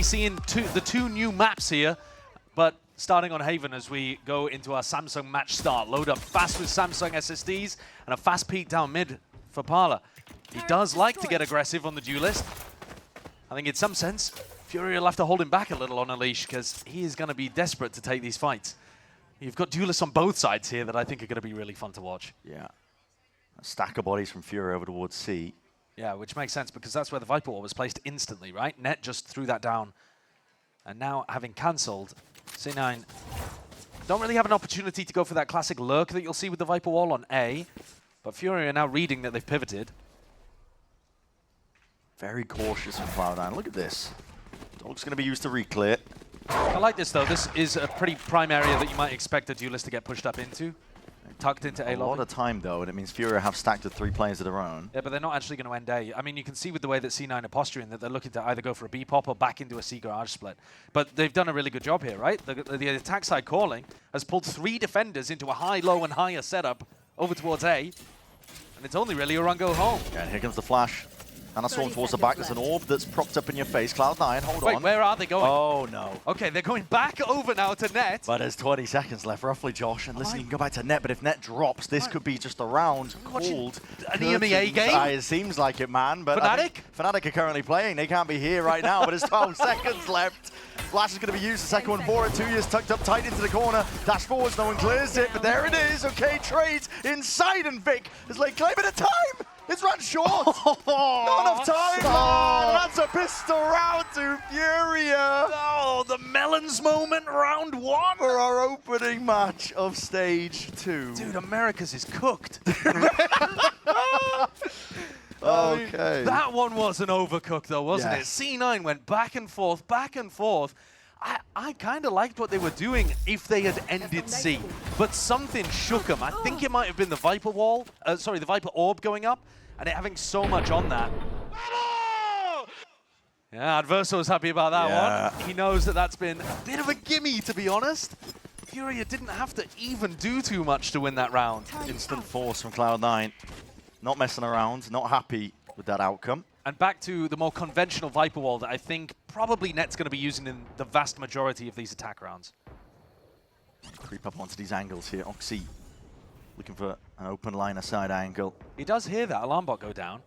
Seeing the two new maps here, but starting on Haven as we go into our Samsung match start. Load up fast with Samsung SSDs and a fast peek down mid for Parla. He does like to get aggressive on the duelist. I think in some sense, FURIA will have to hold him back a little on a leash because he is going to be desperate to take these fights. You've got duelists on both sides here that I think are going to be really fun to watch. Yeah. A stack of bodies from FURIA over towards C. Yeah, which makes sense because that's where the Viper Wall was placed instantly, right? Net just threw that down. And now, having cancelled, C9 don't really have an opportunity to go for that classic lurk that you'll see with the Viper Wall on A. But FURIA are now reading that they've pivoted. Very cautious from Cloud9. Look at this. Dog's going to be used to re-clear. I like this, though. This is a pretty prime area that you might expect a duelist to get pushed up into. Tucked into A lobby. A lot of time, though, and it means FURIA have stacked with 3 players of their own. Yeah, but they're not actually going to end A. I mean, you can see with the way that C9 are posturing that they're looking to either go for a B pop or back into a C garage split. But they've done a really good job here, right? The attack side calling has pulled 3 defenders into a high, low, and higher setup over towards A. And it's only really a run go home. Yeah, and here comes the flash. And a swarm towards the back. There's an orb that's propped up in your face. Cloud9, hold on. Wait, where are they going? Oh, no. Okay, they're going back over now to Net. But there's 20 seconds left, roughly, Josh. And listen, you can go back to Net, but if Net drops, this could be just a round called. An EMEA game? It seems like it, man. But Fnatic? Fnatic are currently playing. They can't be here right now, but there's 12 seconds left. Flash is going to be used, the second one for it. 2 years tucked up tight into the corner. Dash forwards, no one clears it, but there it is. Okay, trades inside, and Vic has laid claim at a time. It's run short. Not enough time. That's a pistol round to FURIA. Oh, the Melons moment, round 1. For our opening match of stage 2. Dude, America's is cooked. Okay. That one wasn't overcooked, though, wasn't it? Yes. C9 went back and forth, back and forth. I kind of liked what they were doing if they had ended C, but something shook them. I think it might have been the Viper Wall, sorry, the Viper Orb going up, and it having so much on that. Yeah, Adverso's happy about that one. He knows that that's been a bit of a gimme, to be honest. FURIA didn't have to even do too much to win that round. Instant force from Cloud9. Not messing around, not happy with that outcome. And back to the more conventional Viper Wall that I think probably Net's going to be using in the vast majority of these attack rounds. Creep up onto these angles here. Oxy looking for an open line of side angle. He does hear that alarm bot go down.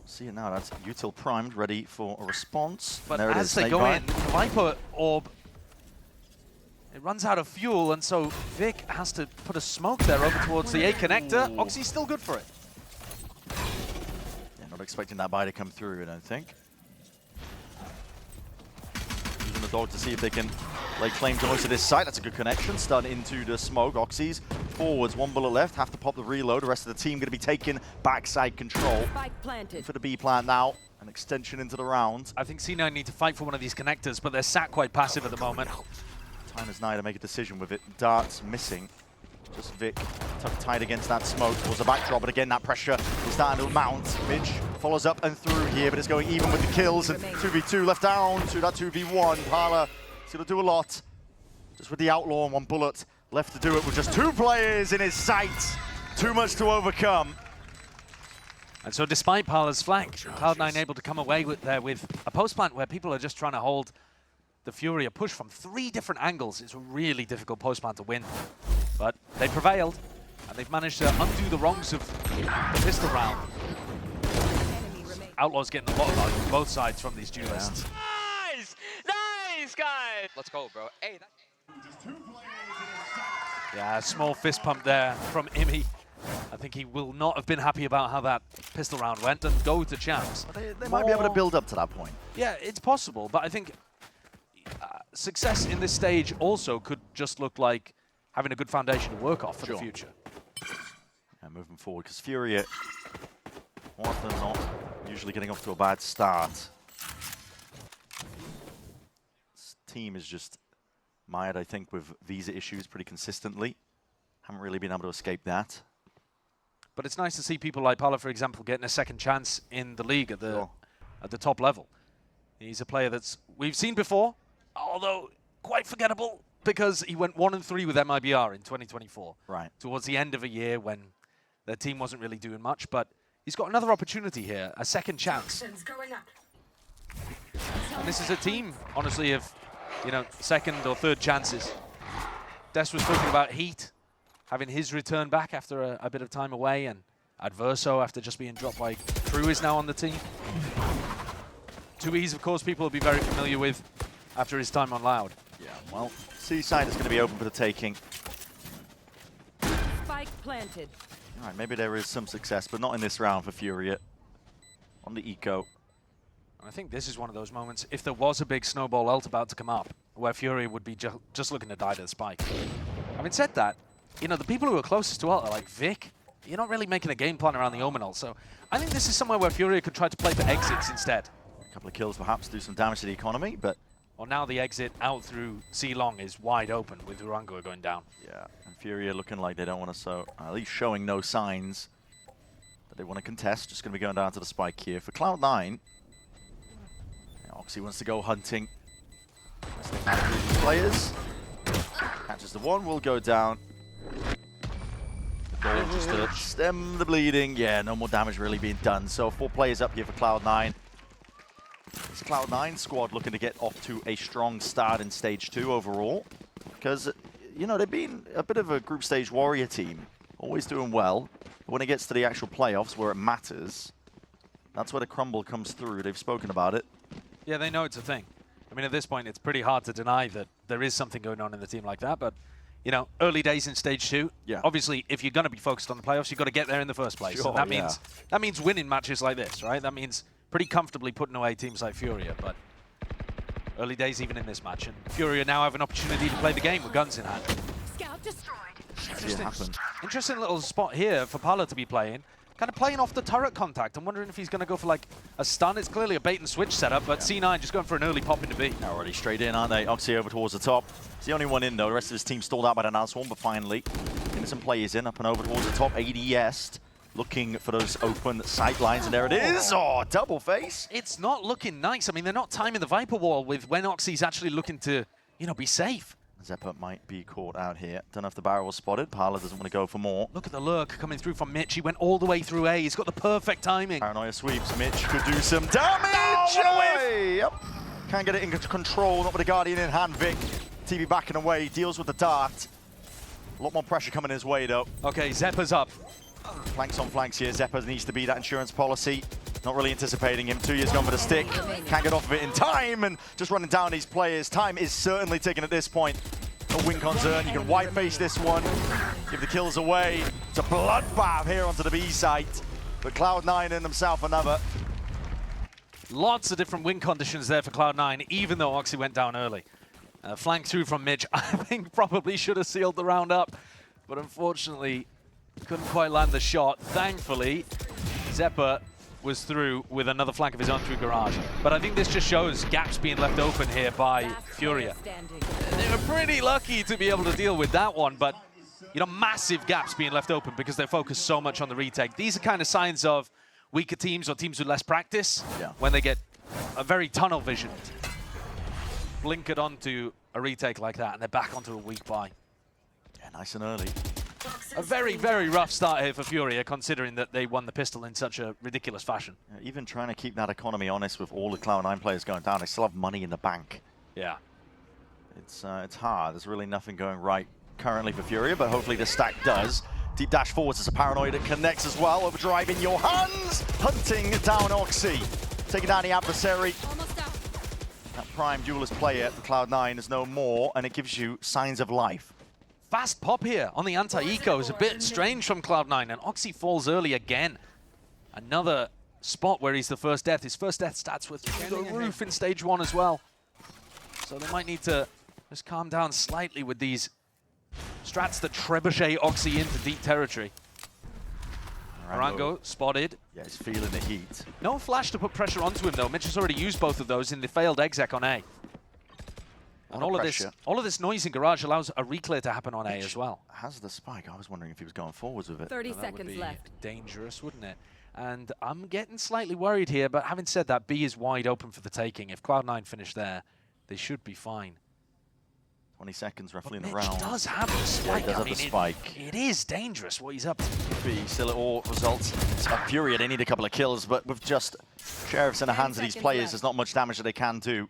See it now, that's Util primed, ready for a response. But there as they go in, the Viper Orb, it runs out of fuel, and so Vic has to put a smoke there over towards the A connector. Oxy's still good for it. Yeah, not expecting that buy to come through, I don't think. Using the dog to see if they can lay claim to most of this site. That's a good connection. Stun into the smoke. Oxy's forwards, 1 bullet left. Have to pop the reload. The rest of the team going to be taking backside control. For the B plant now. An extension into the round. I think C9 need to fight for one of these connectors, but they're sat quite passive at the moment. Time is nigh to make a decision with it. Darts missing. Just Vic tucked tight against that smoke towards the backdrop, but again that pressure is starting to mount. Midge follows up and through here, but it's going even with the kills, and 2v2 left down to that 2v1. Parla is going to do a lot. Just with the outlaw and 1 bullet left to do it with just 2 players in his sights. Too much to overcome. And so despite Parla's flank, Cloud9 able to come away with a post plant where people are just trying to hold the FURIA push from 3 different angles. It's a really difficult post plant to win. But they prevailed, and they've managed to undo the wrongs of the pistol round. Outlaw's getting a lot of value on both sides from these duelists. Nice! Nice, guys! Let's go, bro. Hey, Yeah, a small fist pump there from Imi. I think he will not have been happy about how that pistol round went and go to champs. They might be able to build up to that point. Yeah, it's possible, but I think success in this stage also could just look like having a good foundation to work off for the future. And moving forward, because FURIA, more often than not, usually getting off to a bad start. This team is just mired, I think, with visa issues pretty consistently. Haven't really been able to escape that. But it's nice to see people like Parla, for example, getting a second chance in the league at the top level. He's a player that's we've seen before, although quite forgettable because he went 1-3 with MIBR in 2024. Right. Towards the end of a year when their team wasn't really doing much, but he's got another opportunity here, a second chance. Going up. And this is a team, honestly, of, you know, second or third chances. Des was talking about Heat having his return back after a bit of time away, and Adverso, after just being dropped by Crew, is now on the team. 2Es, of course, people will be very familiar with after his time on Loud. Yeah, well, Seaside is going to be open for the taking. Spike planted. All right, maybe there is some success, but not in this round for FURIA. On the eco. I think this is one of those moments, if there was a big snowball ult about to come up, where FURIA would be just looking to die to the spike. Having said that, you know, the people who are closest to ult are like Vic. You're not really making a game plan around the Omen ult, so I think this is somewhere where FURIA could try to play for exits instead. A couple of kills perhaps, do some damage to the economy, but... Well, now the exit out through C Long is wide open with Urango going down. Yeah, and FURIA looking like they don't want to, at least showing no signs that they want to contest. Just going to be going down to the spike here. For Cloud9, Oxy wants to go hunting. Players. Catches the one, will go down. Goal just to stem the bleeding. Yeah, no more damage really being done. So 4 players up here for Cloud9. This Cloud9 squad looking to get off to a strong start in Stage 2 overall. Because, you know, they've been a bit of a group stage warrior team. Always doing well. But when it gets to the actual playoffs where it matters, that's where the crumble comes through. They've spoken about it. Yeah, they know it's a thing. I mean, at this point, it's pretty hard to deny that there is something going on in the team like that. But, you know, early days in Stage 2. Yeah. Obviously, if you're going to be focused on the playoffs, you've got to get there in the first place. Sure, and that means winning matches like this, right? That means pretty comfortably putting away teams like FURIA. But early days even in this match. And FURIA now have an opportunity to play the game with guns in hand. Scout destroyed. Interesting little spot here for Parla to be playing. Kind of playing off the turret contact. I'm wondering if he's going to go for like a stun. It's clearly a bait and switch setup, but C9 just going for an early pop into B. They're already straight in, aren't they? Oxy over towards the top. It's the only one in though. The rest of his team stalled out by the Nashorn, but finally getting some players in, up and over towards the top. ADS looking for those open sight lines, and there it is. Oh, double face. It's not looking nice. I mean, they're not timing the Viper Wall with when Oxy's actually looking to, you know, be safe. Zeppa might be caught out here. Don't know if the barrel was spotted. Parla doesn't want to go for more. Look at the lurk coming through from Mitch. He went all the way through A. He's got the perfect timing. Paranoia sweeps. Mitch could do some damage. Yep. Can't get it into control. Not with the Guardian in hand. Vic, TV backing away. Deals with the dart. A lot more pressure coming his way, though. Okay, Zeppa's up. Flanks on flanks here. Zeppa needs to be that insurance policy. Not really anticipating him. 2 years gone for the stick. Can't get off of it in time, and just running down these players. Time is certainly ticking at this point. No win concern. You can white face this one. Give the kills away. It's a bloodbath here onto the B site. But Cloud9 in themselves another. Lots of different win conditions there for Cloud9, even though Oxy went down early. Flank through from Mitch, I think probably should have sealed the round up, but unfortunately couldn't quite land the shot. Thankfully, Zeppa was through with another flank of his own through Garage. But I think this just shows gaps being left open here by FURIA. They were pretty lucky to be able to deal with that one, but you know, massive gaps being left open because they're focused so much on the retake. These are kind of signs of weaker teams or teams with less practice when they get a very tunnel vision. Blinkered onto a retake like that, and they're back onto a weak buy. Yeah, nice and early. A very, very rough start here for FURIA, considering that they won the pistol in such a ridiculous fashion. Yeah, even trying to keep that economy honest with all the Cloud9 players going down, they still have money in the bank. Yeah. It's hard. There's really nothing going right currently for FURIA, but hopefully the stack does. Deep dash forwards as a Paranoid that connects as well. Overdrive in your hands. Hunting down Oxy. Taking down the adversary. That prime duelist player for Cloud9 is no more, and it gives you signs of life. Fast pop here on the anti-eco is a bit strange from Cloud9, and Oxy falls early again. Another spot where he's the first death. His first death stats were through the roof in Stage 1 as well. So they might need to just calm down slightly with these strats that trebuchet Oxy into deep territory. Urango spotted. Yeah, he's feeling the heat. No flash to put pressure onto him though. Mitch has already used both of those in the failed exec on A. And all of this noise in Garage allows a reclear to happen on A as well. Has the spike. I was wondering if he was going forwards with it. 30 That seconds would be left. dangerous, wouldn't it? And I'm getting slightly worried here, but having said that, B is wide open for the taking. If Cloud9 finish there, they should be fine. 20 seconds roughly in Mitch the round. does have the spike. Yeah, he does I have mean, the spike. It is dangerous what he's up to. Be still at all results. It's FURIA. They need a couple of kills, but with just Sheriff's in the hands of these players. There's not much damage that they can do.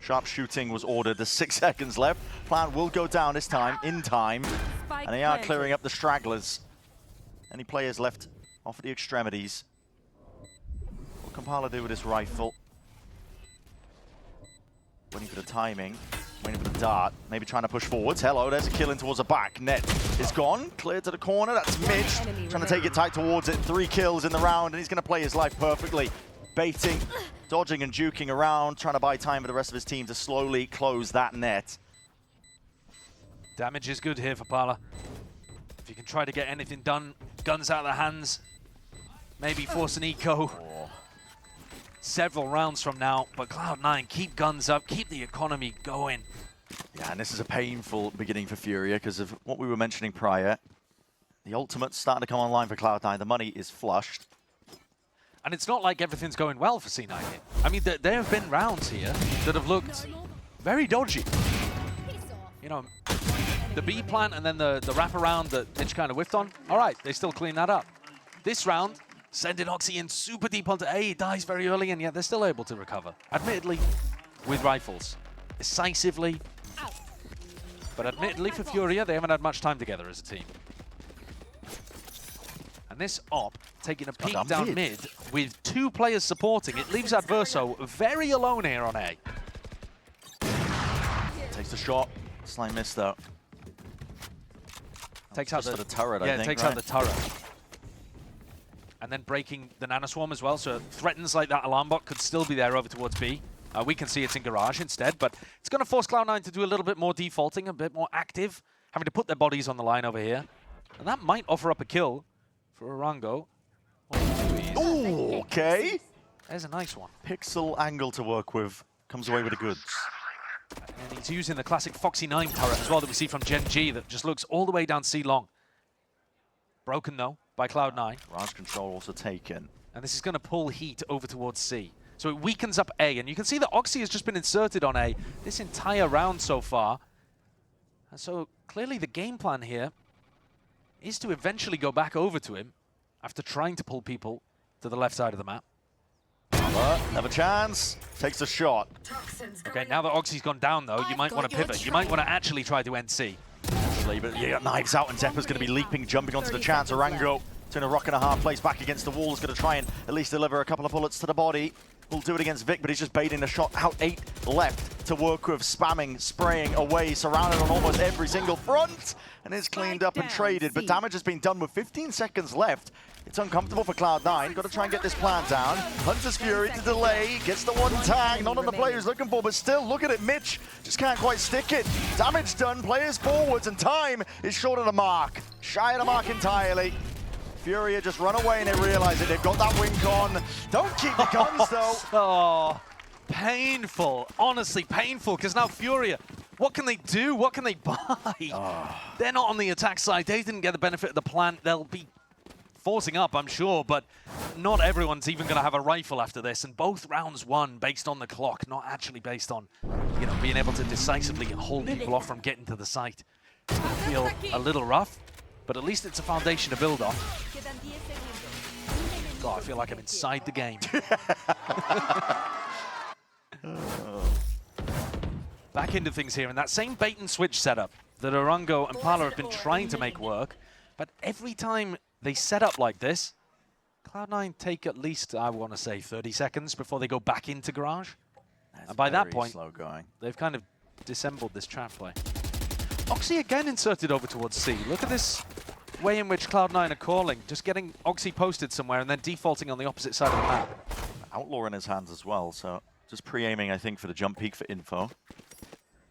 Sharp shooting was ordered. There's 6 seconds left. Plan will go down this time, in time. And they are clearing up the stragglers. Any players left off at the extremities. What can Parla do with this rifle? Waiting for the timing. Waiting for the dart. Maybe trying to push forwards. Hello, there's a kill in towards the back. Net is gone. Cleared to the corner. That's Mitch. Trying to take it tight towards it. 3 kills in the round, and he's going to play his life perfectly. Baiting, dodging and juking around, trying to buy time for the rest of his team to slowly close that net. Damage is good here for Parla. If you can try to get anything done, guns out of the hands, maybe force an eco. Several rounds from now, but Cloud9, keep guns up, keep the economy going. Yeah, and this is a painful beginning for FURIA because of what we were mentioning prior. The ultimate's starting to come online for Cloud9. The money is flushed. And it's not like everything's going well for C9 here. I mean, there have been rounds here that have looked very dodgy. You know, the B plant and then the wraparound that Mitch kind of whiffed on. All right, they still clean that up. This round, sending Oxy in super deep onto A. He dies very early, and yet they're still able to recover. Admittedly, with rifles. Decisively. But admittedly for FURIA, they haven't had much time together as a team. And this op, taking a peek down mid with 2 players supporting, it leaves Adverso very alone here on A. Takes the shot. Slight miss though. Takes out the turret, I think. Yeah, takes out the turret. And then breaking the nanoswarm as well, so it threatens like that alarm bot could still be there over towards B. We can see it's in garage instead, but it's going to force Cloud9 to do a little bit more defaulting, a bit more active, having to put their bodies on the line over here. And that might offer up a kill for Orango. Ooh, okay. There's a nice one. Pixel angle to work with. Comes away with the goods. And he's using the classic Foxy 9 turret as well that we see from Gen G that just looks all the way down C long. Broken though by Cloud9. Rage control also taken. And this is going to pull heat over towards C. So it weakens up A. And you can see that Oxy has just been inserted on A this entire round so far. And so clearly the game plan here is to eventually go back over to him after trying to pull people to the left side of the map. Have a chance. Takes a shot. Okay, now that Oxy's gone down though, you might want to pivot. You might want to actually try to end C. But yeah, knives out, and Zeppa's going to be leaping, jumping onto the chance. Orango, in a rock and a hard place back against the wall, is going to try and at least deliver a couple of bullets to the body. Will do it against Vic, but he's just baiting the shot out. 8 left to work with, spamming, spraying away, surrounded on almost every single front, and is cleaned up and traded. But damage has been done with 15 seconds left. It's uncomfortable for Cloud9. Got to try and get this plan down. Hunter's Fury to delay, gets the 1 tag, not on the play he's looking for, but still, look at it, Mitch just can't quite stick it. Damage done, players forwards, and time is short of the mark. Shy of the mark entirely. FURIA just run away and they realize it. They've got that wink on. Don't keep the guns though. Oh, painful. Honestly, painful, because now FURIA, what can they do? What can they buy? They're not on the attack side. They didn't get the benefit of the plant. They'll be forcing up, I'm sure, but not everyone's even going to have a rifle after this. And both rounds won based on the clock, not actually based on, you know, being able to decisively hold people off from getting to the site. It's going to feel a little rough, but at least it's a foundation to build on. God, I feel like I'm inside the game. Back into things here, and that same bait and switch setup that Orango and Parla have been trying to make work, but every time they set up like this, Cloud9 take at least, I want to say, 30 seconds before they go back into garage. And by that point, they've kind of dissembled this trap play. Oxy again inserted over towards C. Look at this way in which Cloud9 are calling, just getting Oxy posted somewhere and then defaulting on the opposite side of the map. Outlaw in his hands as well, so just pre-aiming, I think, for the jump peak for info.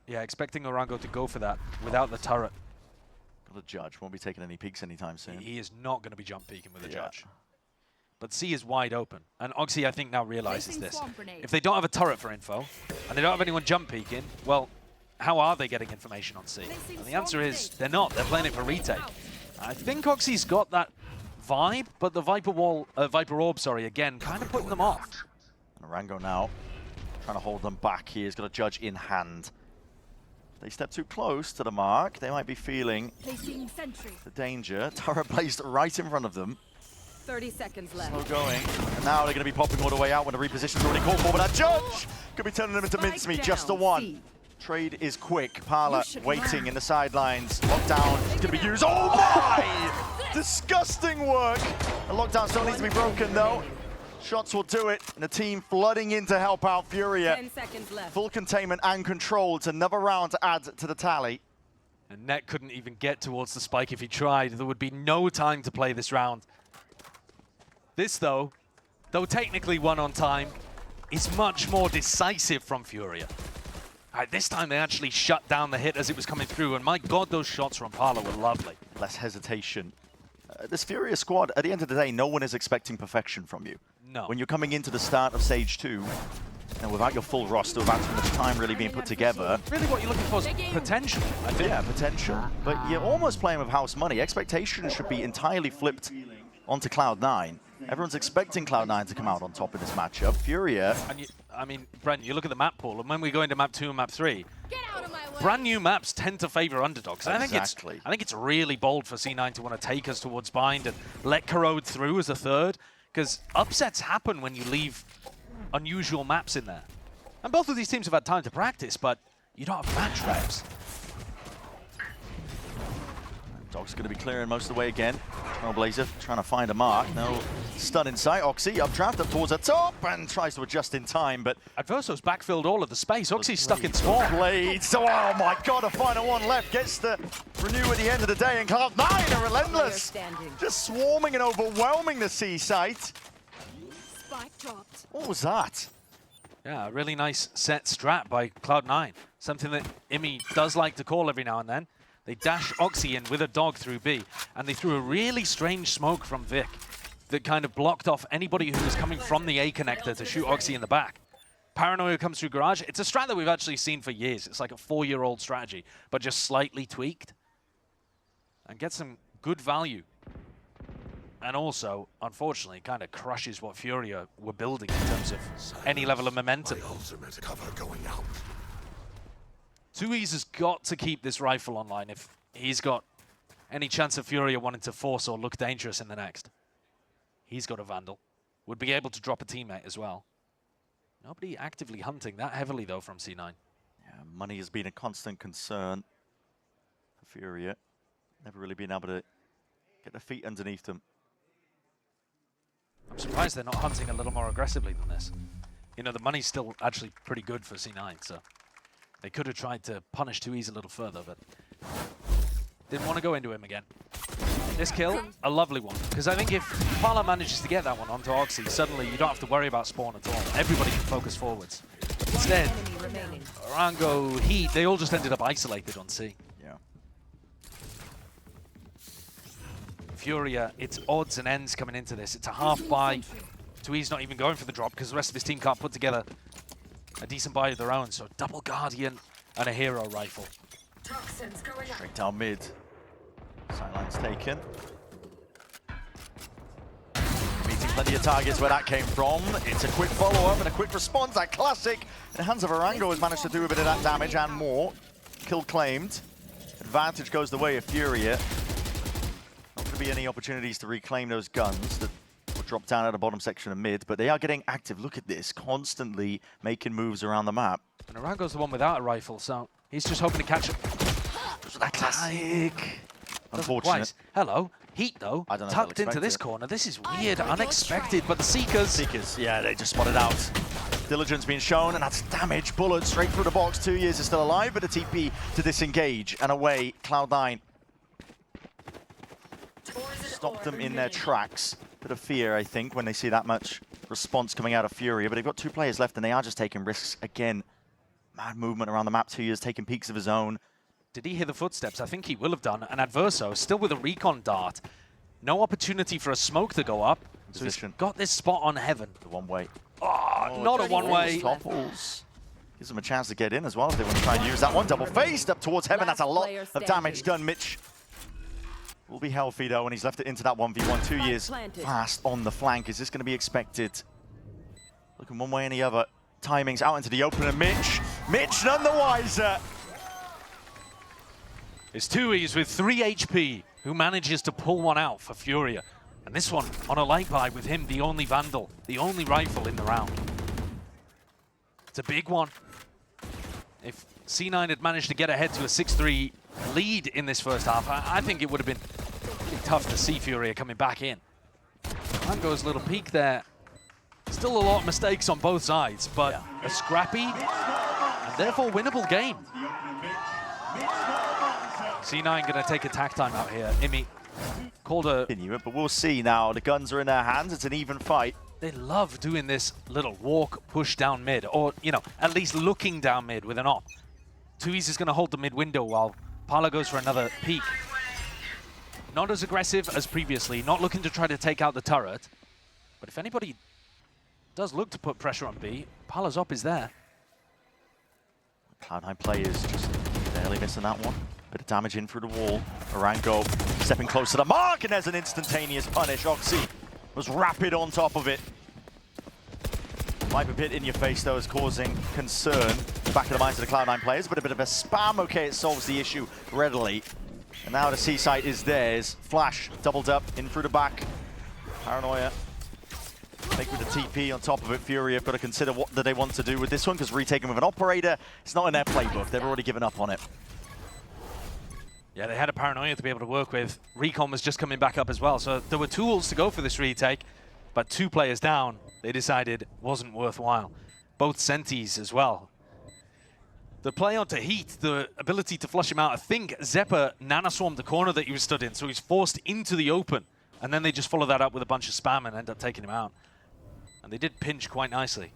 Yeah, expecting Orango to go for that without the turret. Got a judge, won't be taking any peeks anytime soon. He is not going to be jump peeking with a judge. But C is wide open, and Oxy, I think, now realizes this. If they don't have a turret for info, and they don't have anyone jump peeking, well, how are they getting information on C? And the answer is, they're not. They're playing it for retake. I think Oxy's got that vibe, but the Viper Orb, again, kind of putting them off. And Orango now trying to hold them back here. He's got a judge in hand. If they step too close to the mark, they might be feeling the danger. Turret placed right in front of them. 30 seconds left. Slow going. And now they're going to be popping all the way out when the reposition's already called for. But that judge could be turning them into Spike mincemeat. down, Just the one. C. Trade is quick. Parla should waiting run. in the sidelines. Lockdown is going to be used. Oh my! Disgusting work. The lockdown still needs to be broken though. Shots will do it. And the team flooding in to help out FURIA. 10 seconds left. Full containment and control. It's another round to add to the tally. And Net couldn't even get towards the spike if he tried. There would be no time to play this round. This, though technically one on time, is much more decisive from FURIA. This time they actually shut down the hit as it was coming through, and my god, those shots from Parla were lovely. Less hesitation. This FURIA squad, at the end of the day, no one is expecting perfection from you. No. When you're coming into the start of Stage 2, and without your full roster, without too much time really being put together. Really what you're looking for is potential, I think. Yeah, potential. But you're almost playing with house money. Expectations should be entirely flipped onto Cloud9. Everyone's expecting Cloud9 to come out on top in this matchup. FURIA. And I mean, Brent, you look at the map pool, and when we go into map 2 and map 3, Get out of my way. brand new maps tend to favor underdogs. And Exactly. I think it's really bold for C9 to want to take us towards Bind and let Corrode through as a third, because upsets happen when you leave unusual maps in there. And both of these teams have had time to practice, but you don't have match reps. Dog's going to be clearing most of the way again. Trailblazer trying to find a mark. No stun in sight. Oxy updraft up towards the top and tries to adjust in time, but Adverso's backfilled all of the space. Oxy's stuck in spawn. Blades. Oh my god, a final one left. Gets to renew at the end of the day, and Cloud9 are relentless. Standing. Just swarming and overwhelming the C site. Spike dropped. What was that? Yeah, a really nice set strat by Cloud9. Something that Imi does like to call every now and then. They dash Oxy in with a dog through B, and they threw a really strange smoke from Vic that kind of blocked off anybody who was coming from the A connector to shoot Oxy in the back. Paranoia comes through Garage. It's a strat that we've actually seen for years. It's like a 4-year-old strategy, but just slightly tweaked. And gets some good value. And also, unfortunately, kind of crushes what FURIA were building in terms of any level of momentum. Ultimate cover going out. 2E's has got to keep this rifle online if he's got any chance of FURIA wanting to force or look dangerous in the next. He's got a Vandal. Would be able to drop a teammate as well. Nobody actively hunting that heavily, though, from C9. Yeah, money has been a constant concern for FURIA. Never really been able to get their feet underneath them. I'm surprised they're not hunting a little more aggressively than this. You know, the money's still actually pretty good for C9, so they could have tried to punish 2E's a little further, but didn't want to go into him again. This kill, a lovely one, because I think if Parla manages to get that one onto Oxy, suddenly you don't have to worry about spawn at all. Everybody can focus forwards. Instead, Enemy remaining. Orango, Heat, they all just ended up isolated on C. Yeah. FURIA, it's odds and ends coming into this. It's a half buy. 2E's not even going for the drop because the rest of his team can't put together a decent buy of their own. So double Guardian and a hero rifle. Straight down mid. Sideline's taken. Meeting plenty of targets where that came from. It's a quick follow-up and a quick response. That classic. In the hands of Orango has managed to do a bit of that damage and more. Kill claimed. Advantage goes the way of FURIA. Not going to be any opportunities to reclaim those guns that will drop down at the bottom section of mid, but they are getting active. Look at this, constantly making moves around the map. And Orango's the one without a rifle, so he's just hoping to catch it. That classic. Unfortunate. Twice. Hello. Heat, though, I don't know if tucked they'll into expect this it. corner. This is weird, unexpected, but the Seekers... Seekers, yeah, they just spotted out. Diligence being shown, and that's damage. Bullet straight through the box. 2 years is still alive, but a TP to disengage. And away, Cloud9 stopped them in their tracks. Bit of fear, I think, when they see that much response coming out of FURIA. But they've got 2 players left, and they are just taking risks. Again, mad movement around the map. 2 years taking peeks of his own. Did he hear the footsteps? I think he will have done. And Adverso, still with a recon dart. No opportunity for a smoke to go up. So he's Position. got this spot on heaven. The one-way. Oh, not a one-way. Topples. Gives them a chance to get in as well if they want to try and use that one. Double-faced up towards heaven. That's a lot of damage done. Mitch will be healthy, though, and he's left it into that 1v1. 2 years fast on the flank. Is this going to be expected? Looking one way and the other. Timings out into the open, and Mitch none the wiser. It's 2E's with 3 HP who manages to pull one out for FURIA. And this one on a light buy with him, the only Vandal, the only rifle in the round. It's a big one. If C9 had managed to get ahead to a 6-3 lead in this first half, I think it would have been pretty tough to see FURIA coming back in. Rango's little peek there. Still a lot of mistakes on both sides, but a scrappy and therefore winnable game. C9 gonna take attack time out here. Imi called a... But we'll see now. The guns are in their hands. It's an even fight. They love doing this little walk, push down mid, or, you know, at least looking down mid with an op. Tui's is gonna hold the mid window while Parla goes for another peek. Not as aggressive as previously, not looking to try to take out the turret. But if anybody does look to put pressure on B, Parla's op is there. Cloud9 players just barely missing that one. Bit of damage in through the wall. Arango stepping close to the mark, and there's an instantaneous punish. Oxy was rapid on top of it. Might be a bit in your face though, is causing concern. Back of the minds of the Cloud9 players, but a bit of a spam. Okay, it solves the issue readily. And now the C site is theirs. Flash doubled up in through the back. Paranoia. I think with the TP on top of it, FURIA have got to consider what do they want to do with this one, because retaking with an operator, it's not in their playbook. They've already given up on it. Yeah, they had a Paranoia to be able to work with. Recon was just coming back up as well, so there were tools to go for this retake, but 2 players down, they decided wasn't worthwhile. Both Sentis as well. The play onto Heat, the ability to flush him out. I think Zeppa nano-swarmed the corner that he was stood in, so he's forced into the open. And then they just follow that up with a bunch of spam and end up taking him out. And they did pinch quite nicely.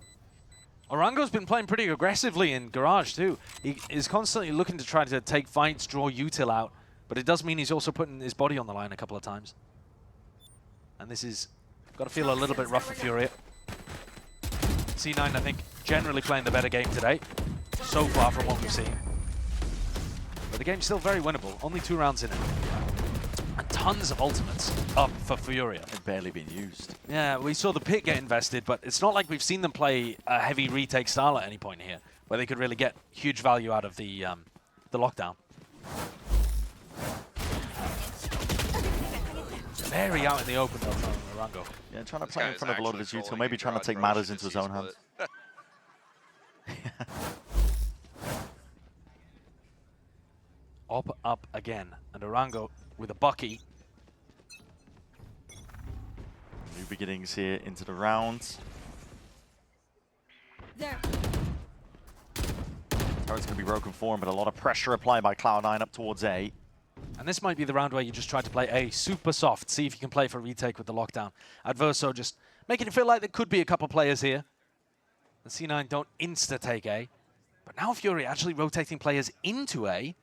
Orango's been playing pretty aggressively in Garage too. He is constantly looking to try to take fights, draw util out, but it does mean he's also putting his body on the line a couple of times. And this is got to feel a little bit rough for FURIA. C9, I think, generally playing the better game today, so far from what we've seen. But the game's still very winnable, only 2 rounds in it. And tons of ultimates up for FURIA. They've barely been used. Yeah, we saw the pit get invested, but it's not like we've seen them play a heavy retake style at any point here, where they could really get huge value out of the lockdown. Very out in the open though from Orango. Yeah, trying to play in front of a lot of his util, maybe trying to take matters into his own hands. Up again, and Orango with a bucky. New beginnings here into the round. There. Turret's going to be broken for him, but a lot of pressure applied by Cloud9 up towards A. And this might be the round where you just try to play A super soft, see if you can play for retake with the lockdown. Adverso just making it feel like there could be a couple players here. The C9 don't insta-take A. But now FURIA actually rotating players into A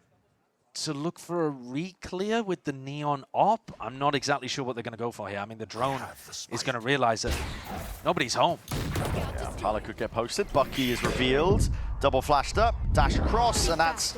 to look for a re-clear with the Neon op. I'm not exactly sure what they're going to go for here. I mean, the drone is going to realize that nobody's home. Yeah, Parla could get posted. Bucky is revealed. Double flashed up, dash across, and that's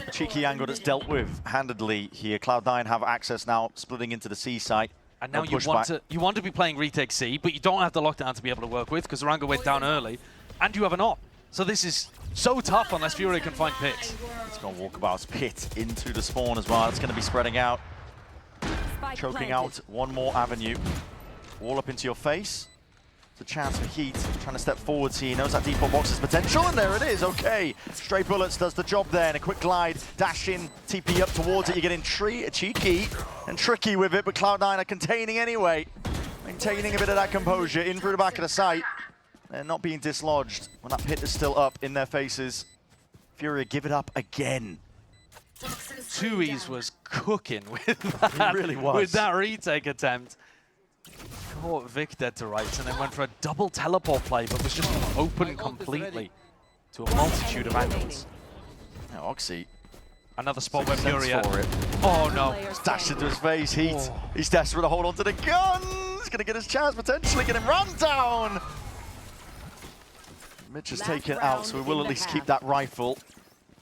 a cheeky angle that's dealt with handedly here. Cloud9 have access now, splitting into the C site. And now you want to be playing retake C, but you don't have the lockdown to be able to work with because Orango went down early, and you have an op. So this is so tough unless FURIA can find pits. It's got Walkabout's pit into the spawn as well. It's going to be spreading out, choking out one more avenue. Wall up into your face. It's a chance for Heat, trying to step forwards here. He knows that default box's potential, and there it is. Okay, Stray Bullets does the job there, and a quick glide, dash in, TP up towards it. You're getting cheeky and tricky with it, but Cloud9 are containing anyway. Maintaining a bit of that composure in through the back of the site. They're not being dislodged when that pit is still up in their faces. FURIA give it up again. Tui's was cooking with that, really was. with that retake attempt. Caught Vic dead to rights and then went for a double teleport play, but was just open completely to a multitude of angles. Now Oxy. Another spot where FURIA. Oh no, dashed into his face. Heat. He's desperate to hold on to the gun. He's going to get his chance, potentially get him run down. Mitch is taken out, so we will at least keep that rifle.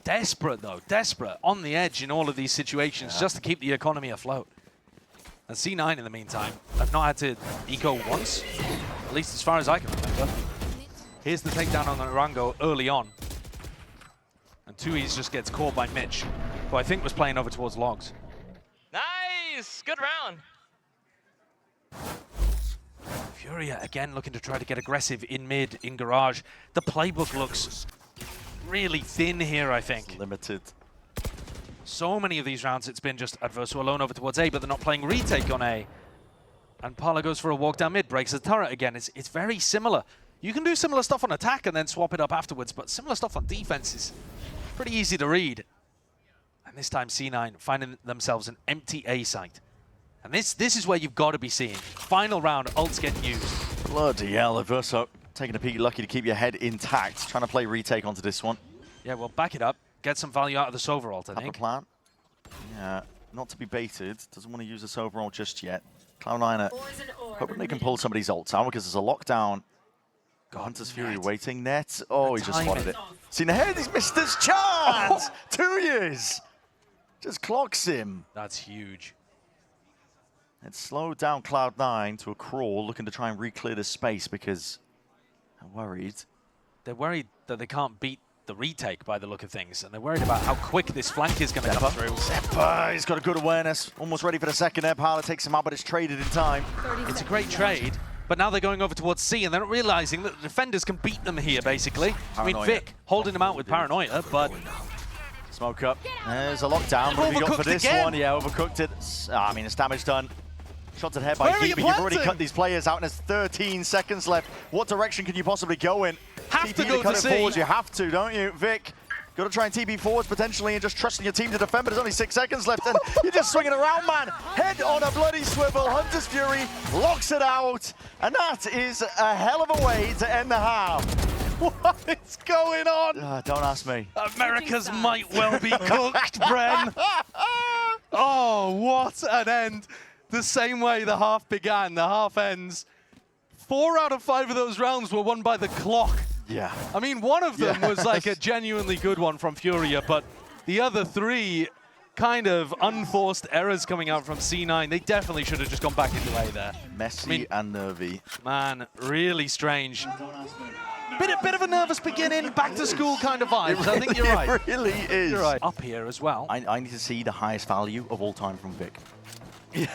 Desperate though, desperate. On the edge in all of these situations just to keep the economy afloat. And C9 in the meantime have not had to eco once, at least as far as I can remember. Here's the takedown on Orango early on. And Tui's just gets caught by Mitch, who I think was playing over towards logs. Nice! Good round. FURIA again looking to try to get aggressive in mid, in garage. The playbook looks really thin here, I think. Limited. So many of these rounds it's been just Adverso alone over towards A, but they're not playing retake on A. And Parla goes for a walk down mid, breaks the turret again. It's very similar. You can do similar stuff on attack and then swap it up afterwards, but similar stuff on defense is pretty easy to read. And this time C9 finding themselves an empty A site. And this is where you've got to be seeing. Final round, ults getting used. Bloody hell, Adverso taking a peek, lucky to keep your head intact. Trying to play retake onto this one. Yeah, well, back it up. Get some value out of the Sova ult, I Have a think. plan. Yeah, not to be baited. Doesn't want to use this overall just yet. Cloud9 are hoping they can pull some of these ults out because there's a lockdown. Hunter's Fury waiting. Net. Oh, he just spotted it. Seen ahead, he's missed his chance! 2 years! Just clocks him. That's huge. It slowed down Cloud9 to a crawl, looking to try and re-clear the space because they're worried. They're worried that they can't beat the retake by the look of things, and they're worried about how quick this flank is going to come through. Zeppa, he's got a good awareness. Almost ready for the second air. Parla takes him out, but it's traded in time. It's a great trade, but now they're going over towards C, and they're not realizing that the defenders can beat them here, basically. Paranoia. I mean, Vic holding them out with Paranoia, but... Smoke up. There's a lockdown. What have you got for Overcooked this again. one? Yeah, overcooked it. I mean, it's damage done. Shot to the head by Where are you Deep, but you've already planting? cut these players out and there's 13 seconds left. What direction can you possibly go in? Have to TP go cut to it C. forwards, you have to, don't you? Vic, got to try and TP forwards potentially and just trusting your team to defend, but there's only 6 seconds left and you're just swinging around, man. Head on a bloody swivel. Hunter's Fury locks it out, and that is a hell of a way to end the half. what is going on? Don't ask me. America's might well be cooked, Bren. Oh, what an end. The same way the half began, the half ends. 4 out of 5 of those rounds were won by the clock. Yeah. I mean, one of them was like a genuinely good one from FURIA, but the other 3 kind of unforced errors coming out from C9. They definitely should have just gone back into A there. Messy and nervy. Man, really strange. Bit of a nervous beginning, back to school kind of vibes. I think you're right. It really is. You're right. Up here as well. I need to see the highest value of all time from Vic.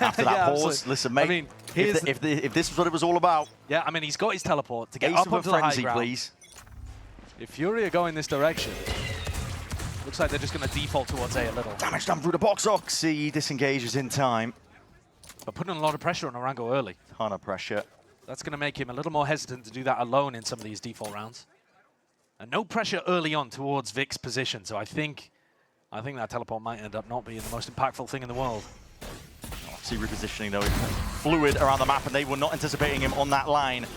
After that pause, absolutely. listen, mate. I mean, if this was what it was all about, yeah, I mean, he's got his teleport to get ace up of a onto the high frenzy, ground. please. If FURIA go in this direction, looks like they're just going to default towards A a little. Damage done through the box. Oxy disengages in time. But putting a lot of pressure on Orango early. Ton of pressure. That's going to make him a little more hesitant to do that alone in some of these default rounds. And no pressure early on towards Vic's position, so I think that teleport might end up not being the most impactful thing in the world. Oxy repositioning though, fluid around the map, and they were not anticipating him on that line.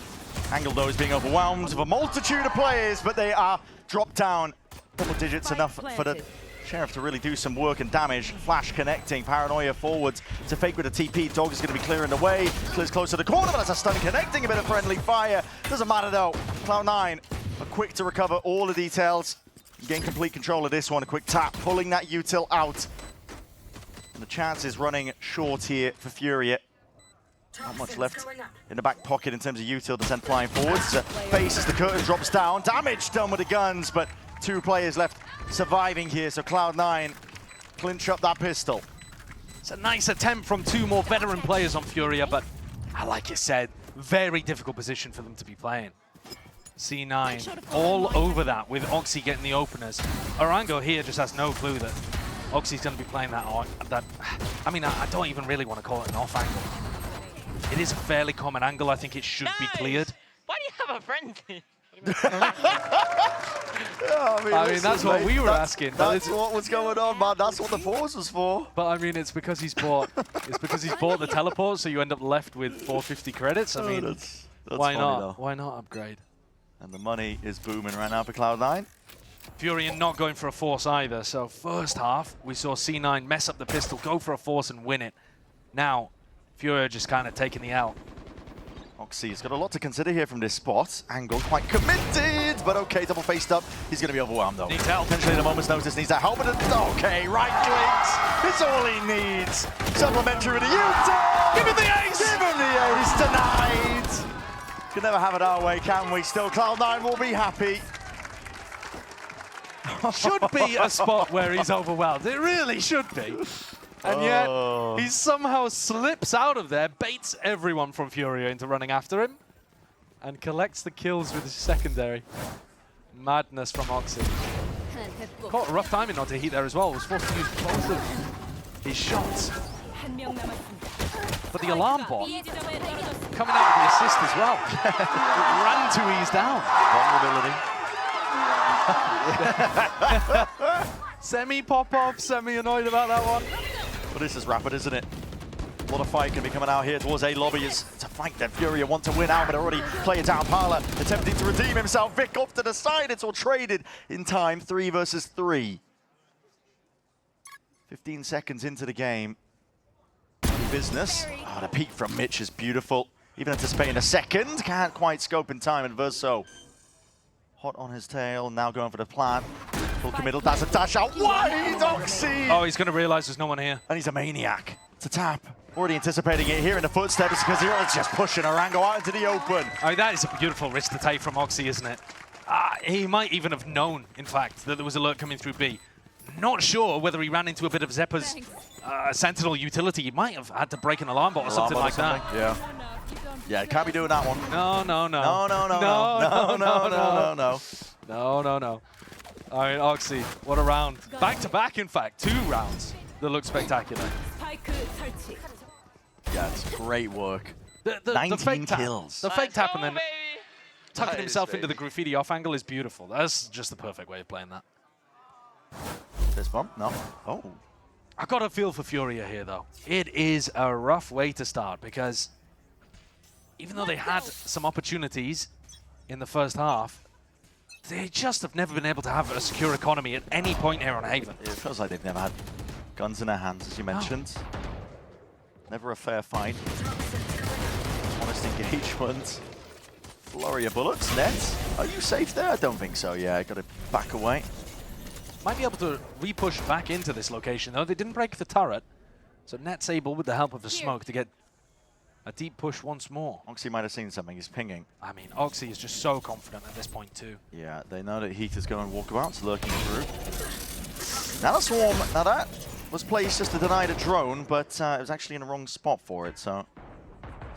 Angle though is being overwhelmed with a multitude of players, but they are dropped down double digits, enough for the Sheriff to really do some work and damage. Flash connecting, Paranoia forwards to fake with a TP. Dog is going to be clearing the way. Clears close to the corner, but that's a stun connecting, a bit of friendly fire. Doesn't matter though. Cloud9 are quick to recover all the details. Gain complete control of this one. A quick tap, pulling that util out. And the chance is running short here for FURIA. Not much left in the back pocket in terms of util to send flying forwards. Faces the curtain, drops down. Damage done with the guns, but 2 players left surviving here, so Cloud9 clinch up that pistol. It's a nice attempt from 2 more veteran players on FURIA, but like you said, very difficult position for them to be playing. C9 all over that with Oxy getting the openers. Orango here just has no clue that Oxy's going to be playing that. I mean, I don't even really want to call it an off angle. It is a fairly common angle. I think it should be cleared. Why do you have a friendly? I mean, that's what we were asking. That's what was going on, man. That's what the pause was for. But I mean, it's because he's bought the teleport, so you end up left with 450 credits. I mean, that's why funny, not? though. Why not upgrade? And the money is booming right now for Cloud9. FURIA not going for a force either. So first half, we saw C9 mess up the pistol, go for a force and win it. Now, FURIA just kind of taking the L. Oxy has got a lot to consider here from this spot. Angle quite committed, but okay, double faced up. He's going to be overwhelmed though. Needs help. Potentially at a moment's notice, needs that help. But okay, right clicks. It's all he needs. Supplementary with a util. Give him the ace! Give him the ace tonight. Can never have it our way, can we? Still, Cloud9 will be happy. Should be a spot where he's overwhelmed. It really should be. And yet, he somehow slips out of there, baits everyone from FURIA into running after him, and collects the kills with his secondary. Madness from Oxy. Caught a rough timing not to heat there as well. Was forced to use both of his shots. But the alarm bot coming out with the assist as well. Ran to ease down. Vulnerability. Semi pop-off, semi annoyed about that one. Well, this is rapid, isn't it? What a fight can be coming out here towards A lobby. It's a fight that FURIA want to win out, but already play it down. Parla attempting to redeem himself. Vic off to the side. It's all traded in time. 3 versus 3. 15 seconds into the game. Business. Oh, the peek from Mitch is beautiful. Even anticipating a second. Can't quite scope in time, and Verso hot on his tail. Now going for the plant. Full committal. That's a dash out wide. Oxy! Oh, he's going to realize there's no one here. And he's a maniac. It's a tap. Already anticipating it here in the footsteps because he's just pushing Arango out into the open. I mean, that is a beautiful risk to take from Oxy, isn't it? He might even have known, in fact, that there was alert coming through B. Not sure whether he ran into a bit of Zeppa's Sentinel utility. He might have had to break an alarm bot or something like that. Yeah. Yeah, can't be doing that one. No, no, no. No, no, no, no, no, no, no, no. No, no, no. I mean, Oxy, what a round. Back-to-back, in fact. 2 rounds that look spectacular. Yeah, it's great work. The 19 fake tap, kills. the fake tap and then baby. tucking Nice, himself into the baby. graffiti off angle is beautiful. That's just the perfect way of playing that. This bump? No. Oh. I got a feel for FURIA here, though. It is a rough way to start because even though they had some opportunities in the first half, they just have never been able to have a secure economy at any point here on Haven. It feels like they've never had guns in their hands, as you mentioned. Never a fair fight. Honest engagement. Flurry of bullets. Net, are you safe there? I don't think so. Yeah, got to back away. Might be able to re-push back into this location, though. They didn't break the turret, so Net's able, with the help of the smoke, to get a deep push once more. Oxy might have seen something. He's pinging. I mean, Oxy is just so confident at this point, too. Yeah, they know that Heat is going walkabouts, lurking through. Now the swarm. Now that was placed just to deny the drone, but it was actually in the wrong spot for it, so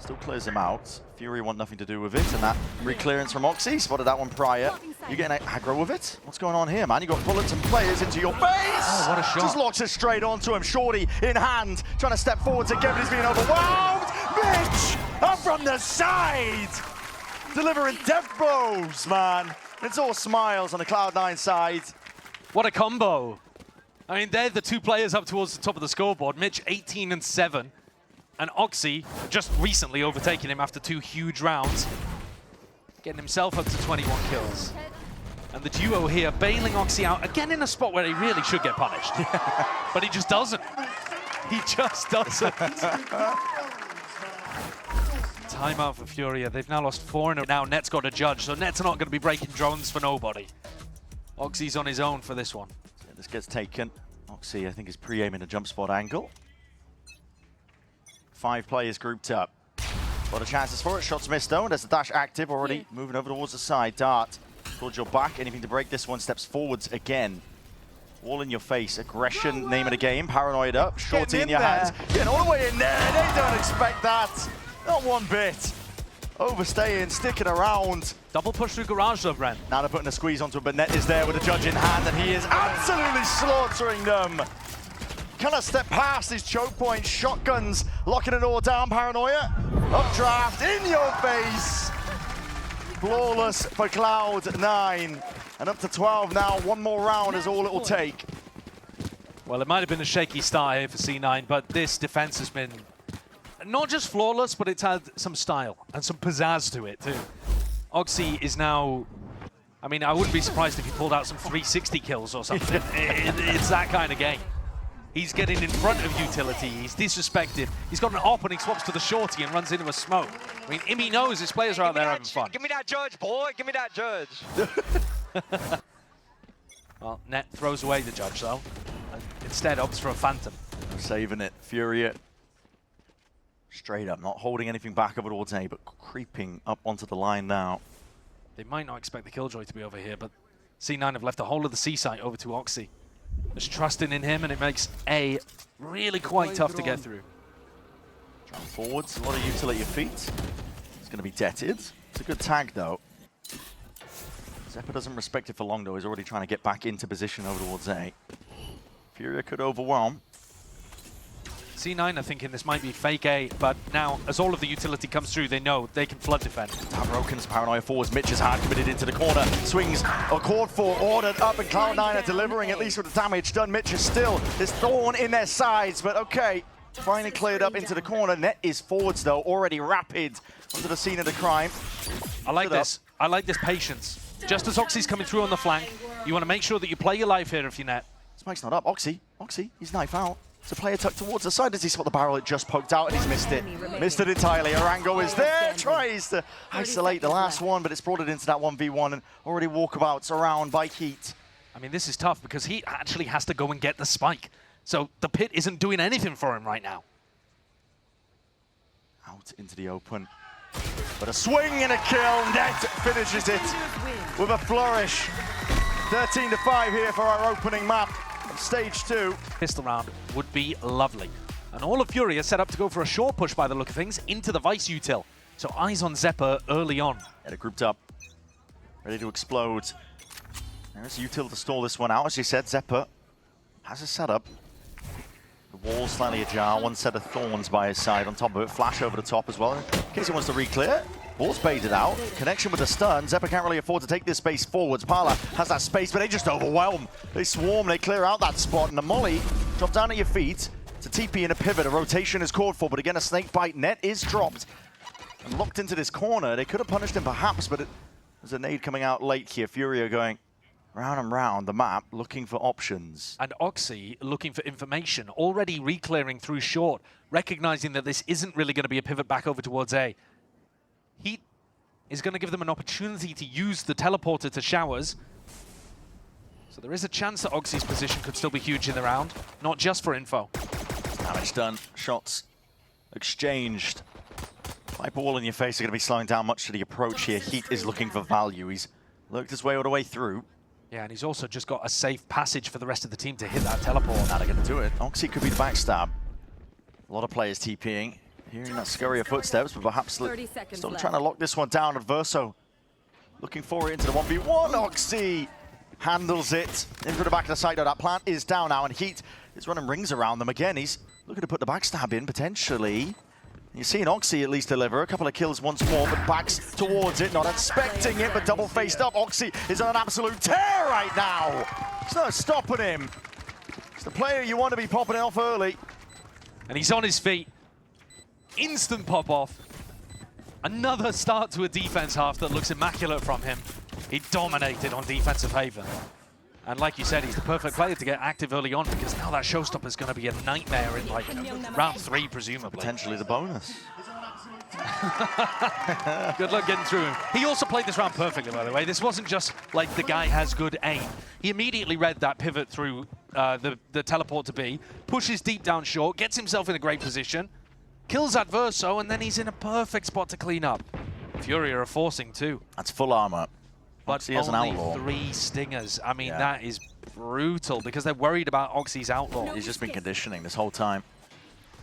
still clears him out. FURIA want nothing to do with it, and that re-clearance from Oxy. Spotted that one prior. You getting aggro with it? What's going on here, man? You got bullets and players into your face! Oh, what a shot. Just locks it straight onto him. Shorty in hand, trying to step forward again, but he's being overwhelmed! Mitch! Up from the side! Delivering death blows, man. It's all smiles on the Cloud9 side. What a combo. I mean, they're the 2 players up towards the top of the scoreboard. Mitch, 18 and 7. And Oxy, just recently overtaking him after 2 huge rounds. Getting himself up to 21 kills. And the duo here bailing Oxy out, again in a spot where he really should get punished. But he just doesn't. He just doesn't. Timeout for FURIA. They've now lost 4 and now Net's got a judge, so Net's not going to be breaking drones for nobody. Oxy's on his own for this one. Yeah, this gets taken. Oxy, I think, is pre-aiming a jump spot angle. 5 players grouped up. A lot of chances for it. Shots missed though. There's the dash active already. Moving over towards the side. Dart towards your back. Anything to break this one. Steps forwards again. All in your face. Aggression, name of the game. Paranoid up. Shorty in your hands. Getting all the way in there. They don't expect that. Not one bit. Overstaying, sticking around. Double push through garage though, Brent. Now they're putting a squeeze onto him, but Net is there with the judge in hand, and he is absolutely slaughtering them. Cannot step past his choke point. Shotguns locking it all down. Paranoia. Updraft in your face. Flawless for Cloud9. And up to 12 now. One more round is all it will take. Well, it might have been a shaky start here for C9, but this defense has been not just flawless, but it's had some style and some pizzazz to it too. Oxy is now, I mean, I wouldn't be surprised if he pulled out some 360 kills or something. It's that kind of game. He's getting in front of utility, he's disrespected. He's got an op and he swaps to the shorty and runs into a smoke. I mean, Immy knows his players are out there having fun. Give me that judge, boy. Give me that judge. Well, Net throws away the judge though, and instead opts for a phantom. Saving it. FURIA straight up, not holding anything back over towards A, but creeping up onto the line now. They might not expect the Killjoy to be over here, but C9 have left the whole of the C site over to Oxy. There's trusting in him, and it makes A really quite tough to get through. Trying forwards, a lot of utility at your feet. It's going to be deaded. It's a good tag, though. Zeppa doesn't respect it for long, though. He's already trying to get back into position over towards A. FURIA could overwhelm. C9 are thinking this might be fake A, but now, as all of the utility comes through, they know they can flood defend. Broken's paranoia forwards. Mitch is hard committed into the corner. Swings a chord for ordered up, and Cloud9 are delivering at least with the damage done. Mitch is still, there's thorn in their sides, but okay. Finally cleared up into the corner. Net is forwards, though, already rapid onto the scene of the crime. I like this. I like this patience. Just as Oxy's coming through on the flank, you want to make sure that you play your life here if you're Net. Spike's not up. Oxy, he's knife out. It's a player tucked towards the side. Does he spot the barrel? It just poked out and he's missed it. Missed it entirely. Arango is there, tries to isolate the last one, but it's brought it into that 1v1 and already walkabouts around by Heat. I mean, this is tough because he actually has to go and get the spike. So the pit isn't doing anything for him right now. Out into the open. But a swing and a kill. Net finishes it with a flourish. 13-5 here for our opening map. Stage 2. Pistol round would be lovely. And all of FURIA set up to go for a short push by the look of things into the Vice util. So eyes on Zeppa early on. Yeah, they're grouped up. Ready to explode. There's util to stall this one out. As you said, Zeppa has a setup. The wall slightly ajar. One set of thorns by his side on top of it. Flash over the top as well. In case he wants to re-clear. Ball's baited out. Connection with the stun. Zeppa can't really afford to take this space forwards. Parla has that space, but they just overwhelm. They swarm, they clear out that spot, and the molly drops down at your feet. It's a TP and a pivot. A rotation is called for, but again, a snake bite. Net is dropped and locked into this corner. They could have punished him perhaps, but there's a nade coming out late here. FURIA going round and round the map, looking for options. And Oxy looking for information, already re-clearing through short, recognizing that this isn't really going to be a pivot back over towards A. Heat is going to give them an opportunity to use the teleporter to showers. So there is a chance that Oxy's position could still be huge in the round, not just for info. Damage done, shots exchanged. Viper wall in your face are going to be slowing down much to the approach here. Heat is looking for value. He's lurked his way all the way through. Yeah, and he's also just got a safe passage for the rest of the team to hit that teleport. Now they're going to do it. Oxy could be the backstab. A lot of players TPing. Hearing that scurry of footsteps, but perhaps still trying to lock this one down. Adverso looking for it into the 1v1. Oxy handles it into the back of the site. That plant is down now, and Heat is running rings around them again. He's looking to put the backstab in, potentially. You're seeing Oxy at least deliver a couple of kills once more, but backs towards it, not expecting it, but double faced up. Oxy is on an absolute tear right now. It's not stopping him. It's the player you want to be popping off early. And he's on his feet. Instant pop-off. Another start to a defense half that looks immaculate from him. He dominated on defensive Haven. And like you said, he's the perfect player to get active early on because now that showstopper is going to be a nightmare in like round 3, presumably. Potentially the bonus. Good luck getting through him. He also played this round perfectly, by the way. This wasn't just like the guy has good aim. He immediately read that pivot through the teleport to B, pushes deep down short, gets himself in a great position, kills Adverso, and then he's in a perfect spot to clean up. FURIA are forcing too. That's full armor. But Oxy has an only outlaw. 3 stingers. I mean, Yeah. that is brutal because they're worried about Oxy's outlaw. He's just been conditioning this whole time.